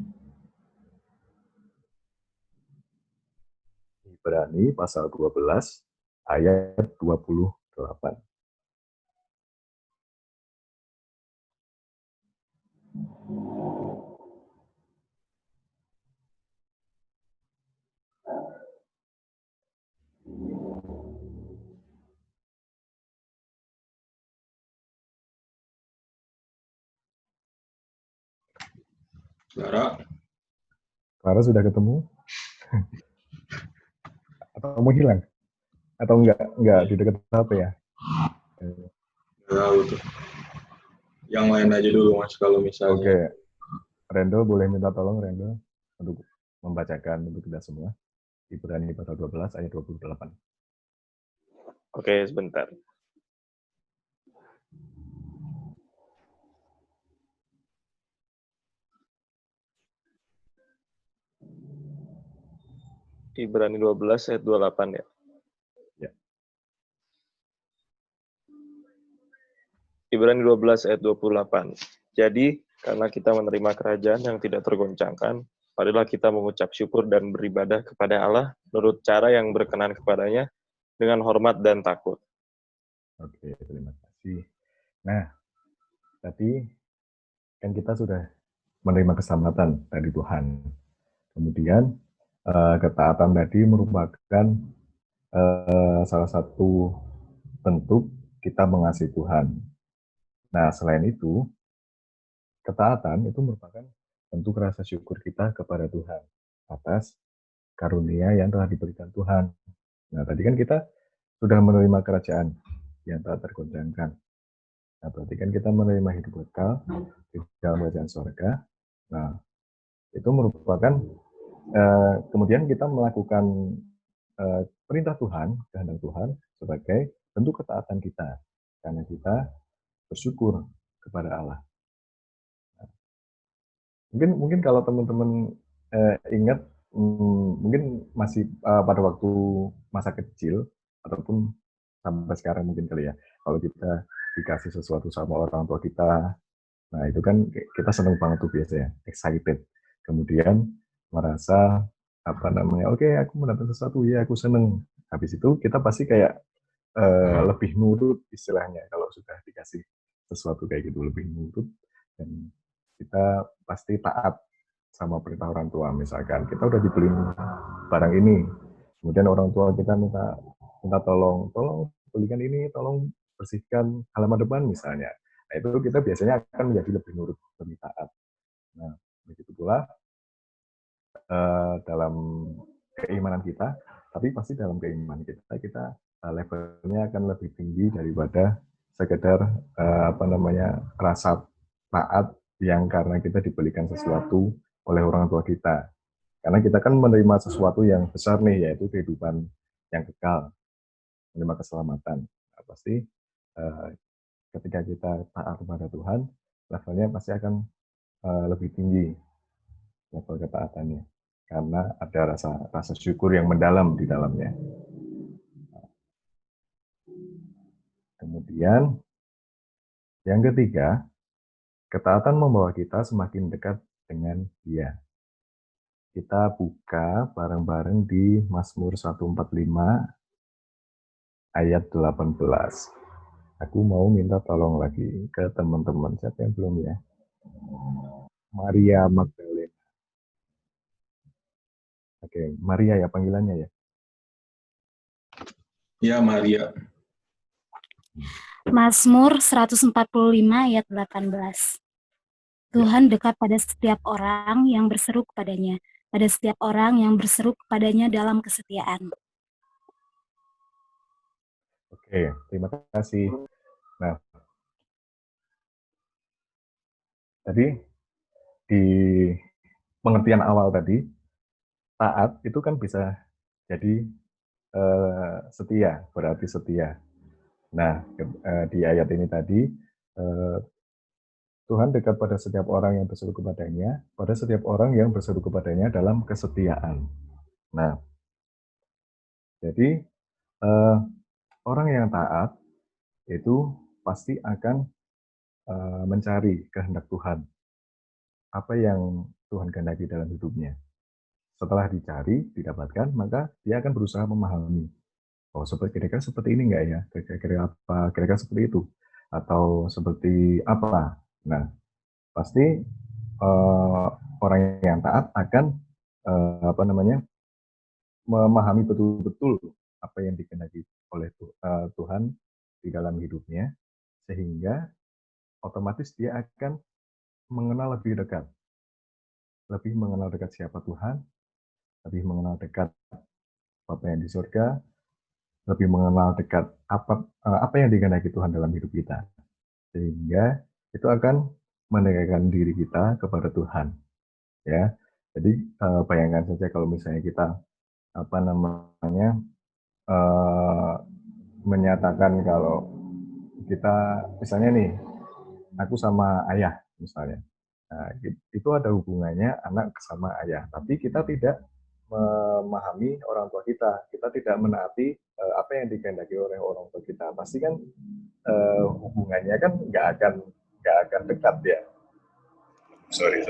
Ibrani pasal 12 ayat 28. Clara sudah ketemu? Atau mau hilang? Atau enggak di dekat HP ya? Tahu tuh. Yang lain aja dulu, Mas, kalau misalnya. Oke. Rendo boleh minta tolong, Rendo, untuk membacakan untuk kita semua. Ibrani pasal 12 ayat 28. Oke, sebentar. Ibrani 12 ayat 28 ya. Ya. Ibrani 12 ayat 28. Jadi, karena kita menerima kerajaan yang tidak tergoncangkan, marilah kita mengucap syukur dan beribadah kepada Allah menurut cara yang berkenan kepadanya dengan hormat dan takut. Oke, terima kasih. Nah, tadi kan kita sudah menerima keselamatan dari Tuhan. Kemudian ketaatan tadi merupakan salah satu bentuk kita mengasihi Tuhan. Nah, selain itu, ketaatan itu merupakan bentuk rasa syukur kita kepada Tuhan atas karunia yang telah diberikan Tuhan. Nah, tadi kan kita sudah menerima kerajaan yang tak tergoncangkan. Nah, berarti kan kita menerima hidup kekal di dalam kerajaan surga. Nah, itu merupakan kemudian kita melakukan perintah Tuhan, kehendak Tuhan sebagai bentuk ketaatan kita, karena kita bersyukur kepada Allah. Nah, mungkin kalau teman-teman ingat, mungkin masih pada waktu masa kecil ataupun sampai sekarang mungkin kali ya, kalau kita dikasih sesuatu sama orang tua kita, nah itu kan kita seneng banget tuh biasanya, excited. Kemudian merasa oke, aku mendapat sesuatu, ya aku seneng. Habis itu kita pasti kayak lebih nurut istilahnya kalau sudah dikasih sesuatu kayak gitu, lebih nurut, dan kita pasti taat sama perintah orang tua. Misalkan kita udah dibeli barang ini, kemudian orang tua kita minta tolong belikan ini, tolong bersihkan halaman depan misalnya. Nah, itu kita biasanya akan menjadi lebih nurut, lebih taat. Nah, begitu pula dalam keimanan kita, tapi pasti dalam keimanan kita levelnya akan lebih tinggi daripada sekedar rasa taat yang karena kita diberikan sesuatu oleh orang tua kita. Karena kita kan menerima sesuatu yang besar nih, yaitu kehidupan yang kekal, menerima keselamatan. Nah, pasti ketika kita taat kepada Tuhan, levelnya pasti akan lebih tinggi level ketaatannya, karena ada rasa syukur yang mendalam di dalamnya. Kemudian yang ketiga, ketaatan membawa kita semakin dekat dengan Dia. Kita buka bareng-bareng di Mazmur 145 ayat 18. Aku mau minta tolong lagi ke teman-teman, siapa yang belum ya? Maria Magdalena. Oke, Maria ya panggilannya ya? Ya, Maria. Mazmur 145 ayat 18. Tuhan dekat pada setiap orang yang berseru kepadanya, pada setiap orang yang berseru kepadanya dalam kesetiaan. Oke, terima kasih. Nah, tadi di pengertian awal tadi, taat itu kan bisa jadi setia, berarti setia. Nah, di ayat ini tadi, Tuhan dekat pada setiap orang yang berseru kepadanya, pada setiap orang yang berseru kepadanya dalam kesetiaan. Nah, jadi orang yang taat itu pasti akan mencari kehendak Tuhan, apa yang Tuhan kehendaki dalam hidupnya. Setelah dicari, didapatkan, maka dia akan berusaha memahami. Oh, kira-kira seperti ini enggak ya? Kira-kira apa? Kira-kira seperti itu? Atau seperti apa? Nah, pasti orang yang taat akan apa namanya, memahami betul-betul apa yang dikehendaki oleh Tuhan di dalam hidupnya, sehingga otomatis dia akan mengenal lebih mengenal dekat siapa Tuhan, lebih mengenal dekat apa yang di surga, lebih mengenal dekat apa yang dikehendaki Tuhan dalam hidup kita, sehingga itu akan mendekatkan diri kita kepada Tuhan, ya. Jadi bayangkan saja kalau misalnya kita apa namanya menyatakan kalau kita misalnya nih, aku sama ayah misalnya. Nah, itu ada hubungannya anak sama ayah, tapi kita tidak memahami orang tua kita, kita tidak menaati apa yang dikehendaki oleh orang tua kita. Pasti kan hubungannya kan nggak akan dekat ya. Sorry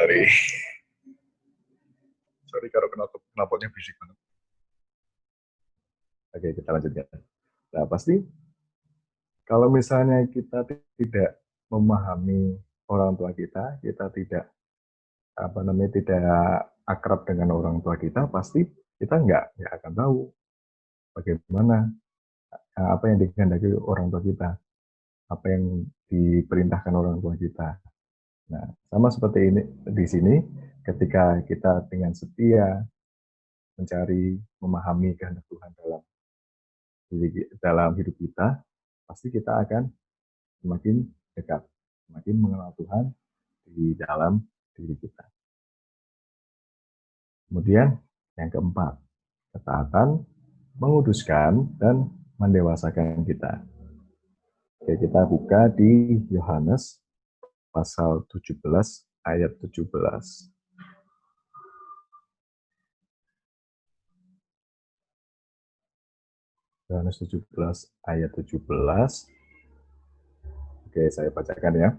kalau knalpotnya bisik banget. Oke, kita lanjutkan. Nah, pasti kalau misalnya kita tidak memahami orang tua kita tidak tidak akrab dengan orang tua kita, pasti kita nggak akan tahu bagaimana apa yang dikehendaki orang tua kita, apa yang diperintahkan orang tua kita. Nah, sama seperti ini di sini, ketika kita dengan setia mencari, memahami kehendak Tuhan dalam hidup kita, pasti kita akan semakin dekat, semakin mengenal Tuhan di dalam diri kita. Kemudian yang keempat, ketaatan menguduskan dan mendewasakan kita. Oke, kita buka di Yohanes pasal 17 ayat 17. Yohanes 17 ayat 17. Oke, saya bacakan ya.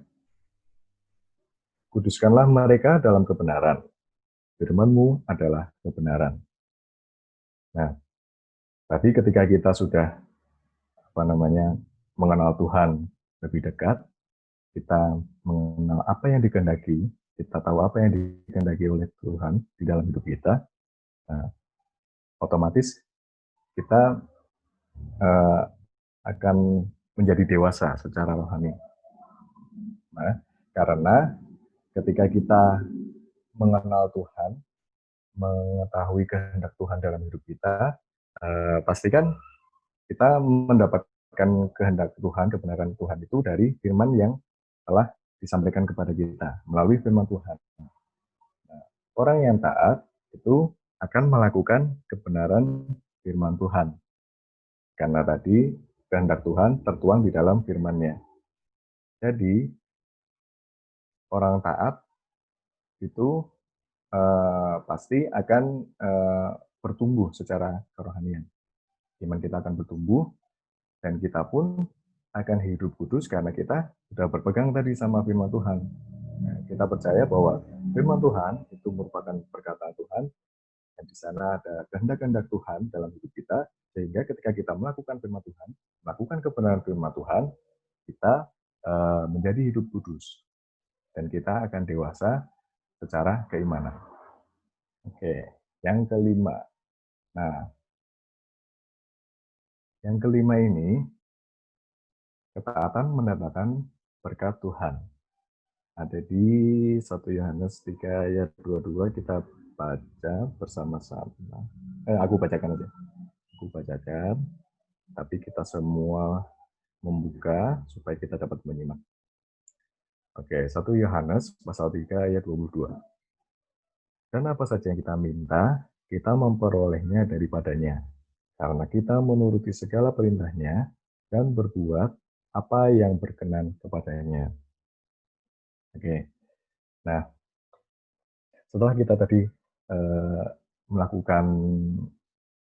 Kuduskanlah mereka dalam kebenaran. Firman-Mu adalah kebenaran. Nah, tadi ketika kita sudah mengenal Tuhan lebih dekat, kita mengenal apa yang dikehendaki, kita tahu apa yang dikehendaki oleh Tuhan di dalam hidup kita, nah, otomatis kita akan menjadi dewasa secara rohani. Nah, karena ketika kita mengenal Tuhan, mengetahui kehendak Tuhan dalam hidup kita, pastikan kita mendapatkan kehendak Tuhan, kebenaran Tuhan itu dari firman yang telah disampaikan kepada kita melalui firman Tuhan. Nah, orang yang taat itu akan melakukan kebenaran firman Tuhan. Karena tadi kehendak Tuhan tertuang di dalam firman-Nya. Jadi, orang taat itu pasti akan bertumbuh secara kerohanian. Iman kita akan bertumbuh, dan kita pun akan hidup kudus karena kita sudah berpegang tadi sama firman Tuhan. Nah, kita percaya bahwa firman Tuhan itu merupakan perkataan Tuhan, dan di sana ada kehendak-kehendak Tuhan dalam hidup kita, sehingga ketika kita melakukan firman Tuhan, melakukan kebenaran firman Tuhan, kita menjadi hidup kudus, dan kita akan dewasa secara keimanan. Oke, yang kelima. Nah, yang kelima ini, ketaatan mendatangkan berkat Tuhan. Ada di 1 Yohanes 3 ayat 22, kita baca bersama-sama. Aku bacakan aja. Aku bacakan, tapi kita semua membuka supaya kita dapat menyimak. Oke, 1 Yohanes pasal 3 ayat 22. Dan apa saja yang kita minta, kita memperolehnya daripadanya. Karena kita menuruti segala perintahnya dan berbuat apa yang berkenan kepadanya. Oke, nah setelah kita tadi melakukan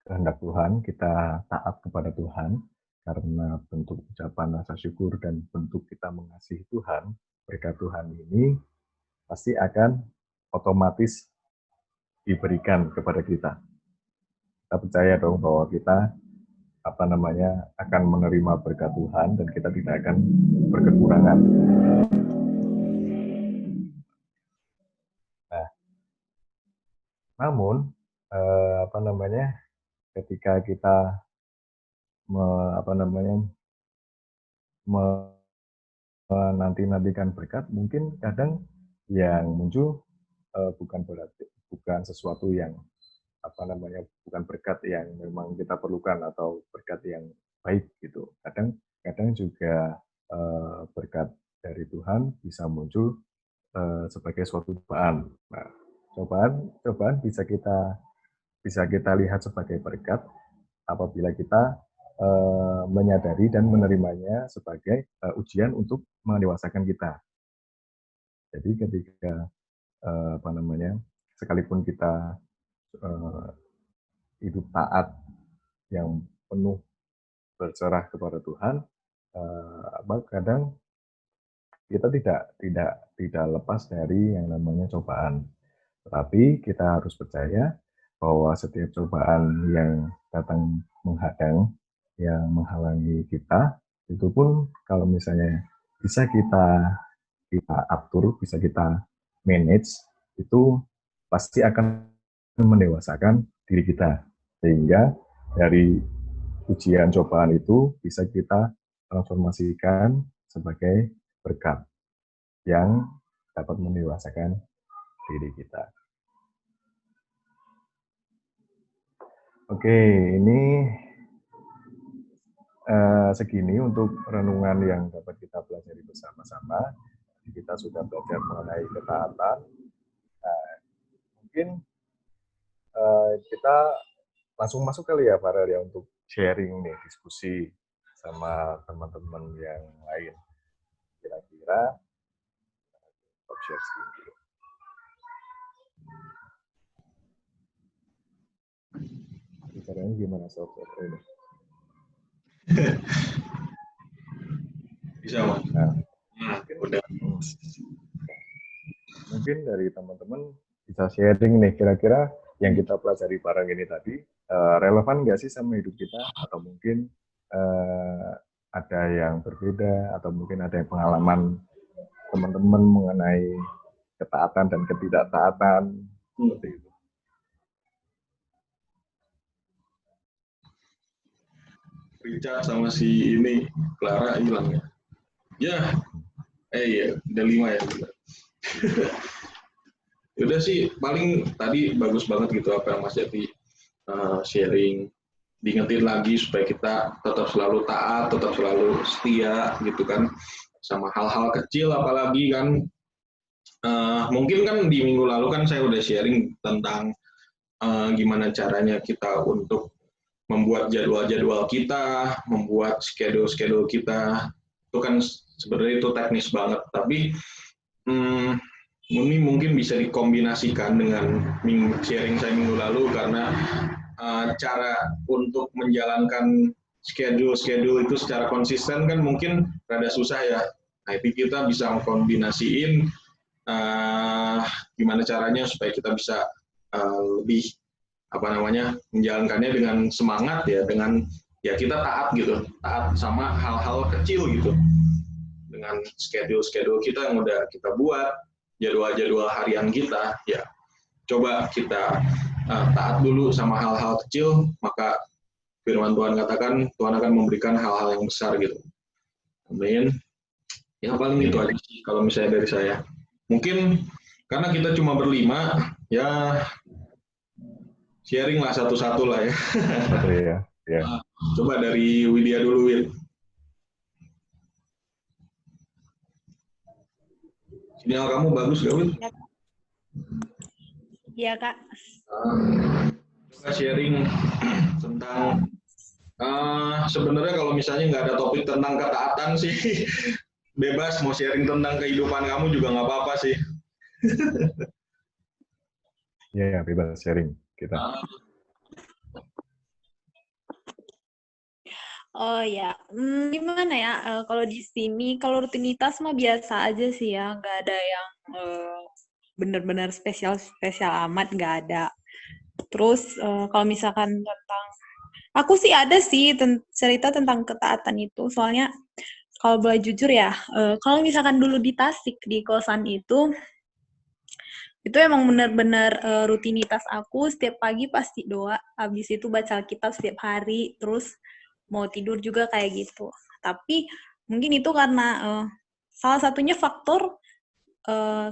kehendak Tuhan, kita taat kepada Tuhan, karena bentuk ucapan rasa syukur dan bentuk kita mengasihi Tuhan, berkat Tuhan ini pasti akan otomatis diberikan kepada kita. Kita percaya dong bahwa kita akan menerima berkat Tuhan dan kita tidak akan berkekurangan. Nah, namun ketika kita menanti-nantikan berkat, mungkin kadang yang muncul bukan sesuatu yang bukan berkat yang memang kita perlukan atau berkat yang baik gitu. Kadang juga berkat dari Tuhan bisa muncul sebagai suatu cobaan. Nah, cobaan bisa kita lihat sebagai berkat apabila kita menyadari dan menerimanya sebagai ujian untuk mendewasakan kita. Jadi ketika sekalipun kita hidup taat yang penuh berserah kepada Tuhan, kadang kita tidak lepas dari yang namanya cobaan. Tetapi kita harus percaya bahwa setiap cobaan yang datang menghadang, yang menghalangi kita, itu pun kalau misalnya bisa kita atur, bisa kita manage, itu pasti akan mendewasakan diri kita. Sehingga dari ujian cobaan itu bisa kita transformasikan sebagai berkat yang dapat mendewasakan diri kita. Oke, ini segini untuk renungan yang dapat kita pelajari bersama-sama. Kita sudah belajar mengenai ketaatan. Nah, mungkin kita langsung masuk kali ya, Farel, ya, untuk sharing nih, diskusi sama teman-teman yang lain. Kira-kira share screen dulu. Caranya gimana sob ini? Bisa, Mas. Nah, mungkin dari teman-teman bisa sharing nih, kira-kira yang kita pelajari bareng ini tadi relevan nggak sih sama hidup kita, atau mungkin ada yang berbeda, atau mungkin ada yang pengalaman teman-teman mengenai ketaatan dan ketidaktaatan seperti itu. Richard sama si ini Clara hilang ya. Ya, iya, udah 5 ya. Udah sih, paling tadi bagus banget gitu apa yang Mas Jati sharing. Diingetin lagi supaya kita tetap selalu taat, tetap selalu setia gitu kan. Sama hal-hal kecil apalagi kan. Mungkin kan di minggu lalu kan saya udah sharing tentang gimana caranya kita untuk membuat jadwal-jadwal kita, membuat schedule kita. Itu kan sebenarnya itu teknis banget, tapi ini mungkin bisa dikombinasikan dengan sharing saya minggu lalu, karena cara untuk menjalankan schedule itu secara konsisten kan mungkin rada susah ya. Nah, itu kita bisa mengkombinasiin gimana caranya supaya kita bisa lebih menjalankannya dengan semangat ya, dengan ya kita taat gitu, taat sama hal-hal kecil gitu, dengan schedule kita yang udah kita buat, jadwal harian kita, ya coba kita taat dulu sama hal-hal kecil, maka firman Tuhan katakan Tuhan akan memberikan hal-hal yang besar gitu. Amin. Ya paling itu aja sih kalau misalnya dari saya. Mungkin karena kita cuma berlima, ya Sharing lah satu-satu lah ya. Satu ya. Ya. Coba dari Widya dulu, Wid. Sinyal kamu bagus gak, Wid? Iya, Kak. Coba sharing tentang sebenarnya kalau misalnya nggak ada topik tentang ketaatan sih bebas mau sharing tentang kehidupan kamu juga nggak apa-apa sih. Ya, bebas sharing kita. Oh ya, gimana ya? Kalau di sini, kalau rutinitas mah biasa aja sih ya, nggak ada yang benar-benar spesial amat, nggak ada. Terus kalau misalkan tentang, aku sih ada sih cerita tentang ketaatan itu, soalnya kalau boleh jujur ya, kalau misalkan dulu di Tasik di kosan itu emang benar-benar rutinitas aku setiap pagi pasti doa, habis itu baca Alkitab setiap hari, terus mau tidur juga kayak gitu. Tapi mungkin itu karena salah satunya faktor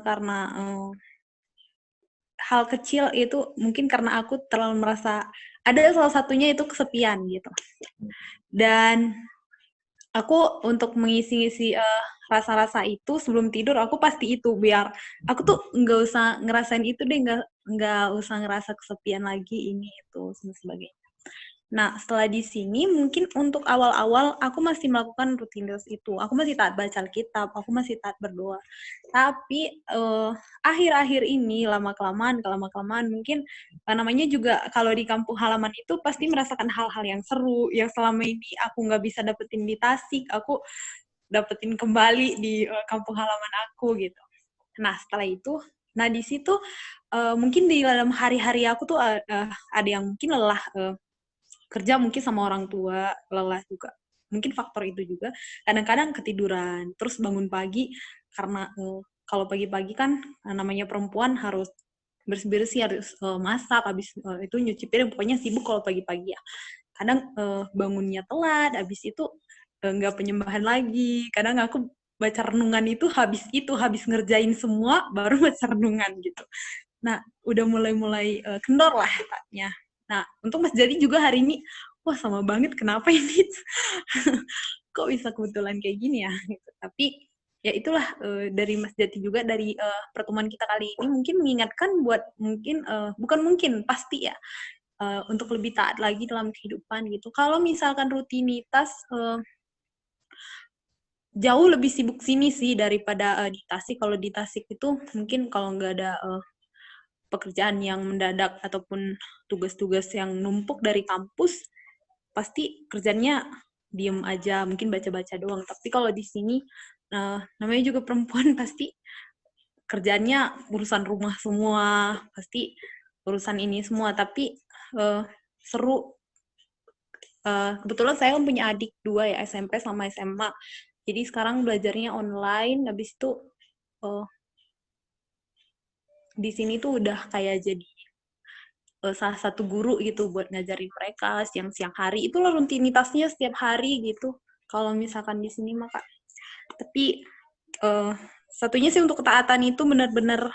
karena hal kecil itu mungkin karena aku terlalu merasa ada salah satunya itu kesepian gitu. Dan aku untuk mengisi-ngisi rasa-rasa itu sebelum tidur aku pasti itu biar aku tuh nggak usah ngerasain itu deh, nggak usah ngerasa kesepian lagi ini itu dan sebagainya. Nah, setelah di sini mungkin untuk awal-awal aku masih melakukan rutinitas itu. Aku masih taat baca Alkitab, aku masih taat berdoa. Tapi akhir-akhir ini lama-kelamaan mungkin namanya juga kalau di kampung halaman itu pasti merasakan hal-hal yang seru yang selama ini aku nggak bisa dapetin di Tasik, aku dapetin kembali di kampung halaman aku gitu. Nah, setelah itu, di situ mungkin di dalam hari-hari aku tuh ada yang mungkin lelah kerja mungkin sama orang tua, lelah juga. Mungkin faktor itu juga. Kadang-kadang ketiduran, terus bangun pagi karena kalau pagi-pagi kan namanya perempuan harus bersih-bersih, harus masak, habis itu nyuci piring, pokoknya sibuk kalau pagi-pagi ya. Kadang bangunnya telat, habis itu nggak penyembahan lagi. Kadang aku baca renungan itu habis ngerjain semua, baru baca renungan gitu. Nah, udah mulai kendor lah katanya. Nah, untuk Mas Jati juga hari ini, wah sama banget, kenapa ini? Kok bisa kebetulan kayak gini ya? Gitu. Tapi ya itulah dari Mas Jati juga, dari pertemuan kita kali ini mungkin mengingatkan buat mungkin, bukan mungkin, pasti ya, untuk lebih taat lagi dalam kehidupan gitu. Kalau misalkan rutinitas, jauh lebih sibuk sini sih daripada di Tasik. Kalau di Tasik itu mungkin kalau nggak ada pekerjaan yang mendadak ataupun tugas-tugas yang numpuk dari kampus, pasti kerjanya diem aja, mungkin baca-baca doang. Tapi kalau di sini, namanya juga perempuan, pasti kerjanya urusan rumah semua, pasti urusan ini semua. Tapi seru. Kebetulan saya kan punya adik 2 ya, SMP sama SMA. Jadi sekarang belajarnya online, habis itu di sini tuh udah kayak jadi salah satu guru gitu buat ngajarin mereka siang-siang hari. Itulah rutinitasnya setiap hari gitu. Kalau misalkan di sini maka. Tapi satunya sih untuk ketaatan itu benar-benar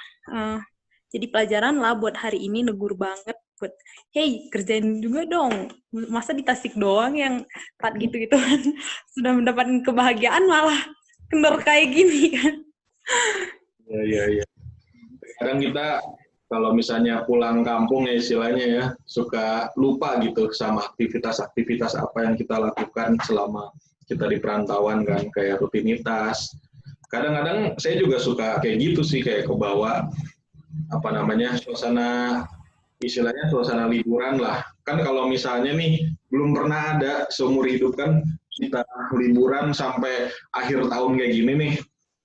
jadi pelajaran lah buat hari ini, negur banget buat hey kerjain juga dong. Masa di Tasik doang yang taat gitu-gitu kan. Sudah mendapatkan kebahagiaan malah kendor kayak gini kan. Iya. Kadang kita kalau misalnya pulang kampung ya istilahnya ya, suka lupa gitu sama aktivitas-aktivitas apa yang kita lakukan selama kita di perantauan kan, kayak rutinitas. Kadang-kadang saya juga suka kayak gitu sih, kayak kebawa suasana liburan lah. Kan kalau misalnya nih belum pernah ada seumur hidup kan kita liburan sampai akhir tahun kayak gini nih.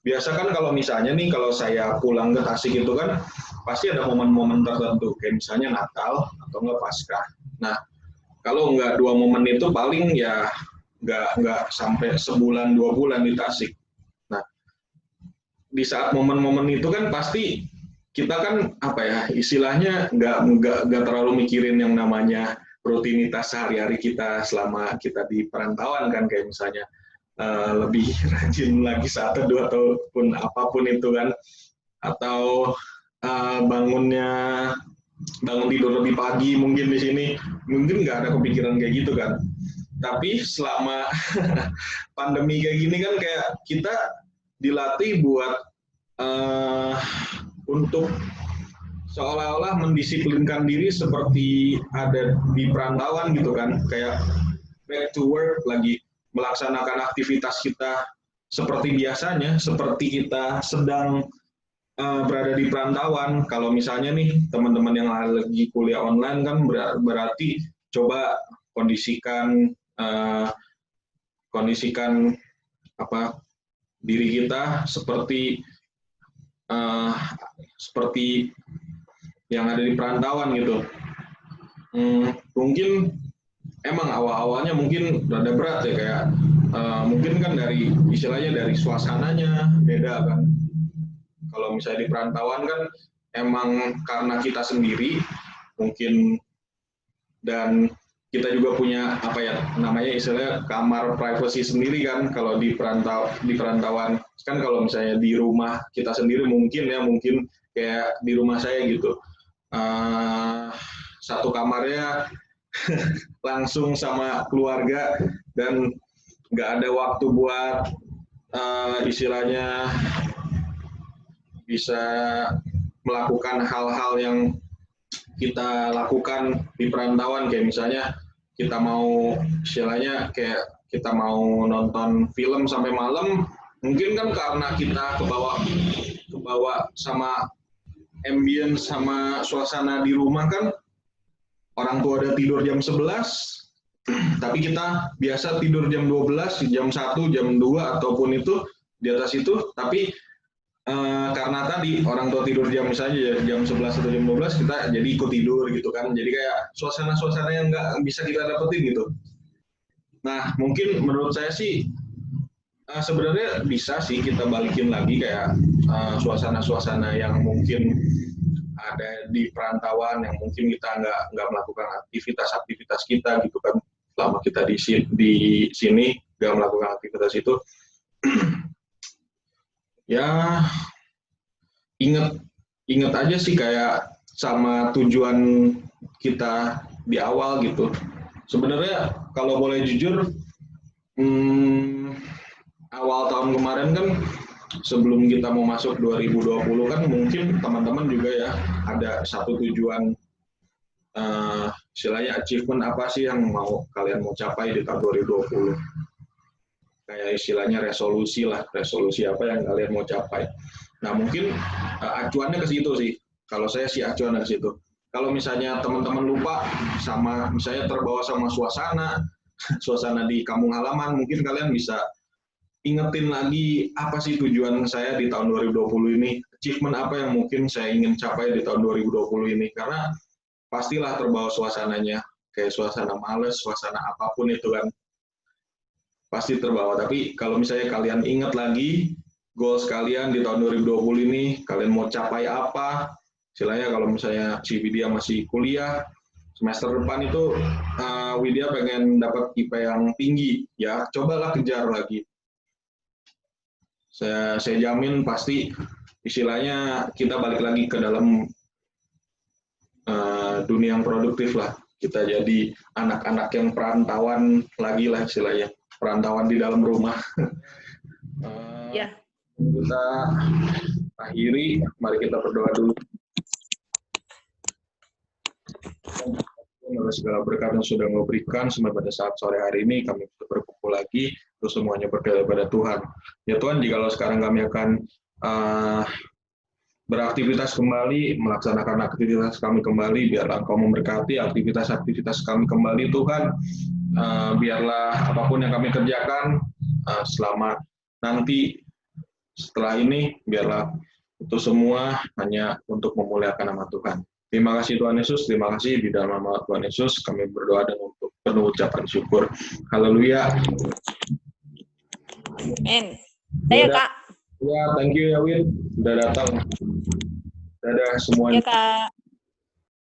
Biasa kan kalau misalnya nih, kalau saya pulang ke Tasik itu kan pasti ada momen-momen tertentu, kayak misalnya Natal atau enggak Paskah. Nah, kalau enggak 2 momen itu paling ya enggak sampai sebulan 2 bulan di Tasik. Nah, di saat momen-momen itu kan pasti kita kan istilahnya enggak terlalu mikirin yang namanya rutinitas sehari-hari kita selama kita di perantauan kan, kayak misalnya lebih rajin lagi saat teduh ataupun apapun itu kan, atau bangunnya bangun tidur lebih pagi mungkin di sini, mungkin nggak ada kepikiran kayak gitu kan. Tapi selama pandemi kayak gini kan kayak kita dilatih buat untuk seolah-olah mendisiplinkan diri seperti ada di perantauan gitu kan, kayak back to work lagi, melaksanakan aktivitas kita seperti biasanya, seperti kita sedang berada di perantauan. Kalau misalnya nih teman-teman yang lagi kuliah online kan berarti coba kondisikan diri kita seperti yang ada di perantauan gitu. Mungkin emang awal-awalnya mungkin rada berat ya, kayak mungkin kan dari istilahnya dari suasananya beda kan. Kalau misalnya di perantauan kan emang karena kita sendiri mungkin, dan kita juga punya apa ya namanya istilahnya kamar privacy sendiri kan. Kalau di perantauan kan, kalau misalnya di rumah kita sendiri mungkin kayak di rumah saya gitu, satu kamarnya langsung sama keluarga dan nggak ada waktu buat istilahnya bisa melakukan hal-hal yang kita lakukan di perantauan, kayak misalnya kita mau istilahnya kayak kita mau nonton film sampai malam, mungkin kan karena kita kebawa sama ambience sama suasana di rumah kan, orang tua udah tidur jam 11, tapi kita biasa tidur jam 12, jam 1, jam 2 ataupun itu di atas itu, tapi karena tadi orang tua tidur jam misalnya jam 11 atau jam 12, kita jadi ikut tidur gitu kan. Jadi kayak suasana-suasana yang nggak bisa kita dapetin gitu. Nah, mungkin menurut saya sih sebenarnya bisa sih kita balikin lagi kayak suasana-suasana yang mungkin ada di perantauan, yang mungkin kita nggak melakukan aktivitas kita gitu kan. Selama kita di sini nggak melakukan aktivitas itu. Ya, inget aja sih kayak sama tujuan kita di awal gitu. Sebenarnya kalau boleh jujur, awal tahun kemarin kan sebelum kita mau masuk 2020 kan mungkin teman-teman juga ya ada satu tujuan, istilahnya achievement apa sih yang kalian mau capai di tahun 2020. Kayak istilahnya resolusi apa yang kalian mau capai. Nah mungkin acuannya ke situ sih. Kalau saya sih acuannya ke situ. Kalau misalnya teman-teman lupa sama, misalnya terbawa sama suasana di kampung halaman, mungkin kalian bisa ingetin lagi apa sih tujuan saya di tahun 2020 ini, achievement apa yang mungkin saya ingin capai di tahun 2020 ini. Karena pastilah terbawa suasananya, kayak suasana males, suasana apapun itu kan. Pasti terbawa. Tapi kalau misalnya kalian ingat lagi goals kalian di tahun 2020 ini, kalian mau capai apa, istilahnya kalau misalnya si Widya masih kuliah, semester depan itu Widya pengen dapat IP yang tinggi, ya cobalah kejar lagi. Saya jamin pasti istilahnya kita balik lagi ke dalam dunia yang produktif lah. Kita jadi anak-anak yang perantauan lagi lah istilahnya. Perantauan di dalam rumah. Kita akhiri, mari kita berdoa dulu. Segala berkat yang sudah Engkau berikan sampai pada saat sore hari ini, kami berkumpul lagi, terus semuanya berdoa kepada Tuhan. Ya Tuhan, jikalau sekarang kami akan beraktivitas kembali, melaksanakan aktivitas kami kembali, biarlah Engkau memberkati aktivitas-aktivitas kami kembali Tuhan. Biarlah apapun yang kami kerjakan selama nanti setelah ini, biarlah itu semua hanya untuk memuliakan nama Tuhan. Terima kasih Tuhan Yesus, terima kasih di dalam nama Tuhan Yesus kami berdoa dengan untuk penuh ucapan syukur. Haleluya. Amin. Saya Kak. Ya, thank you ya Win, udah datang. Dadah semuanya. Ya Kak.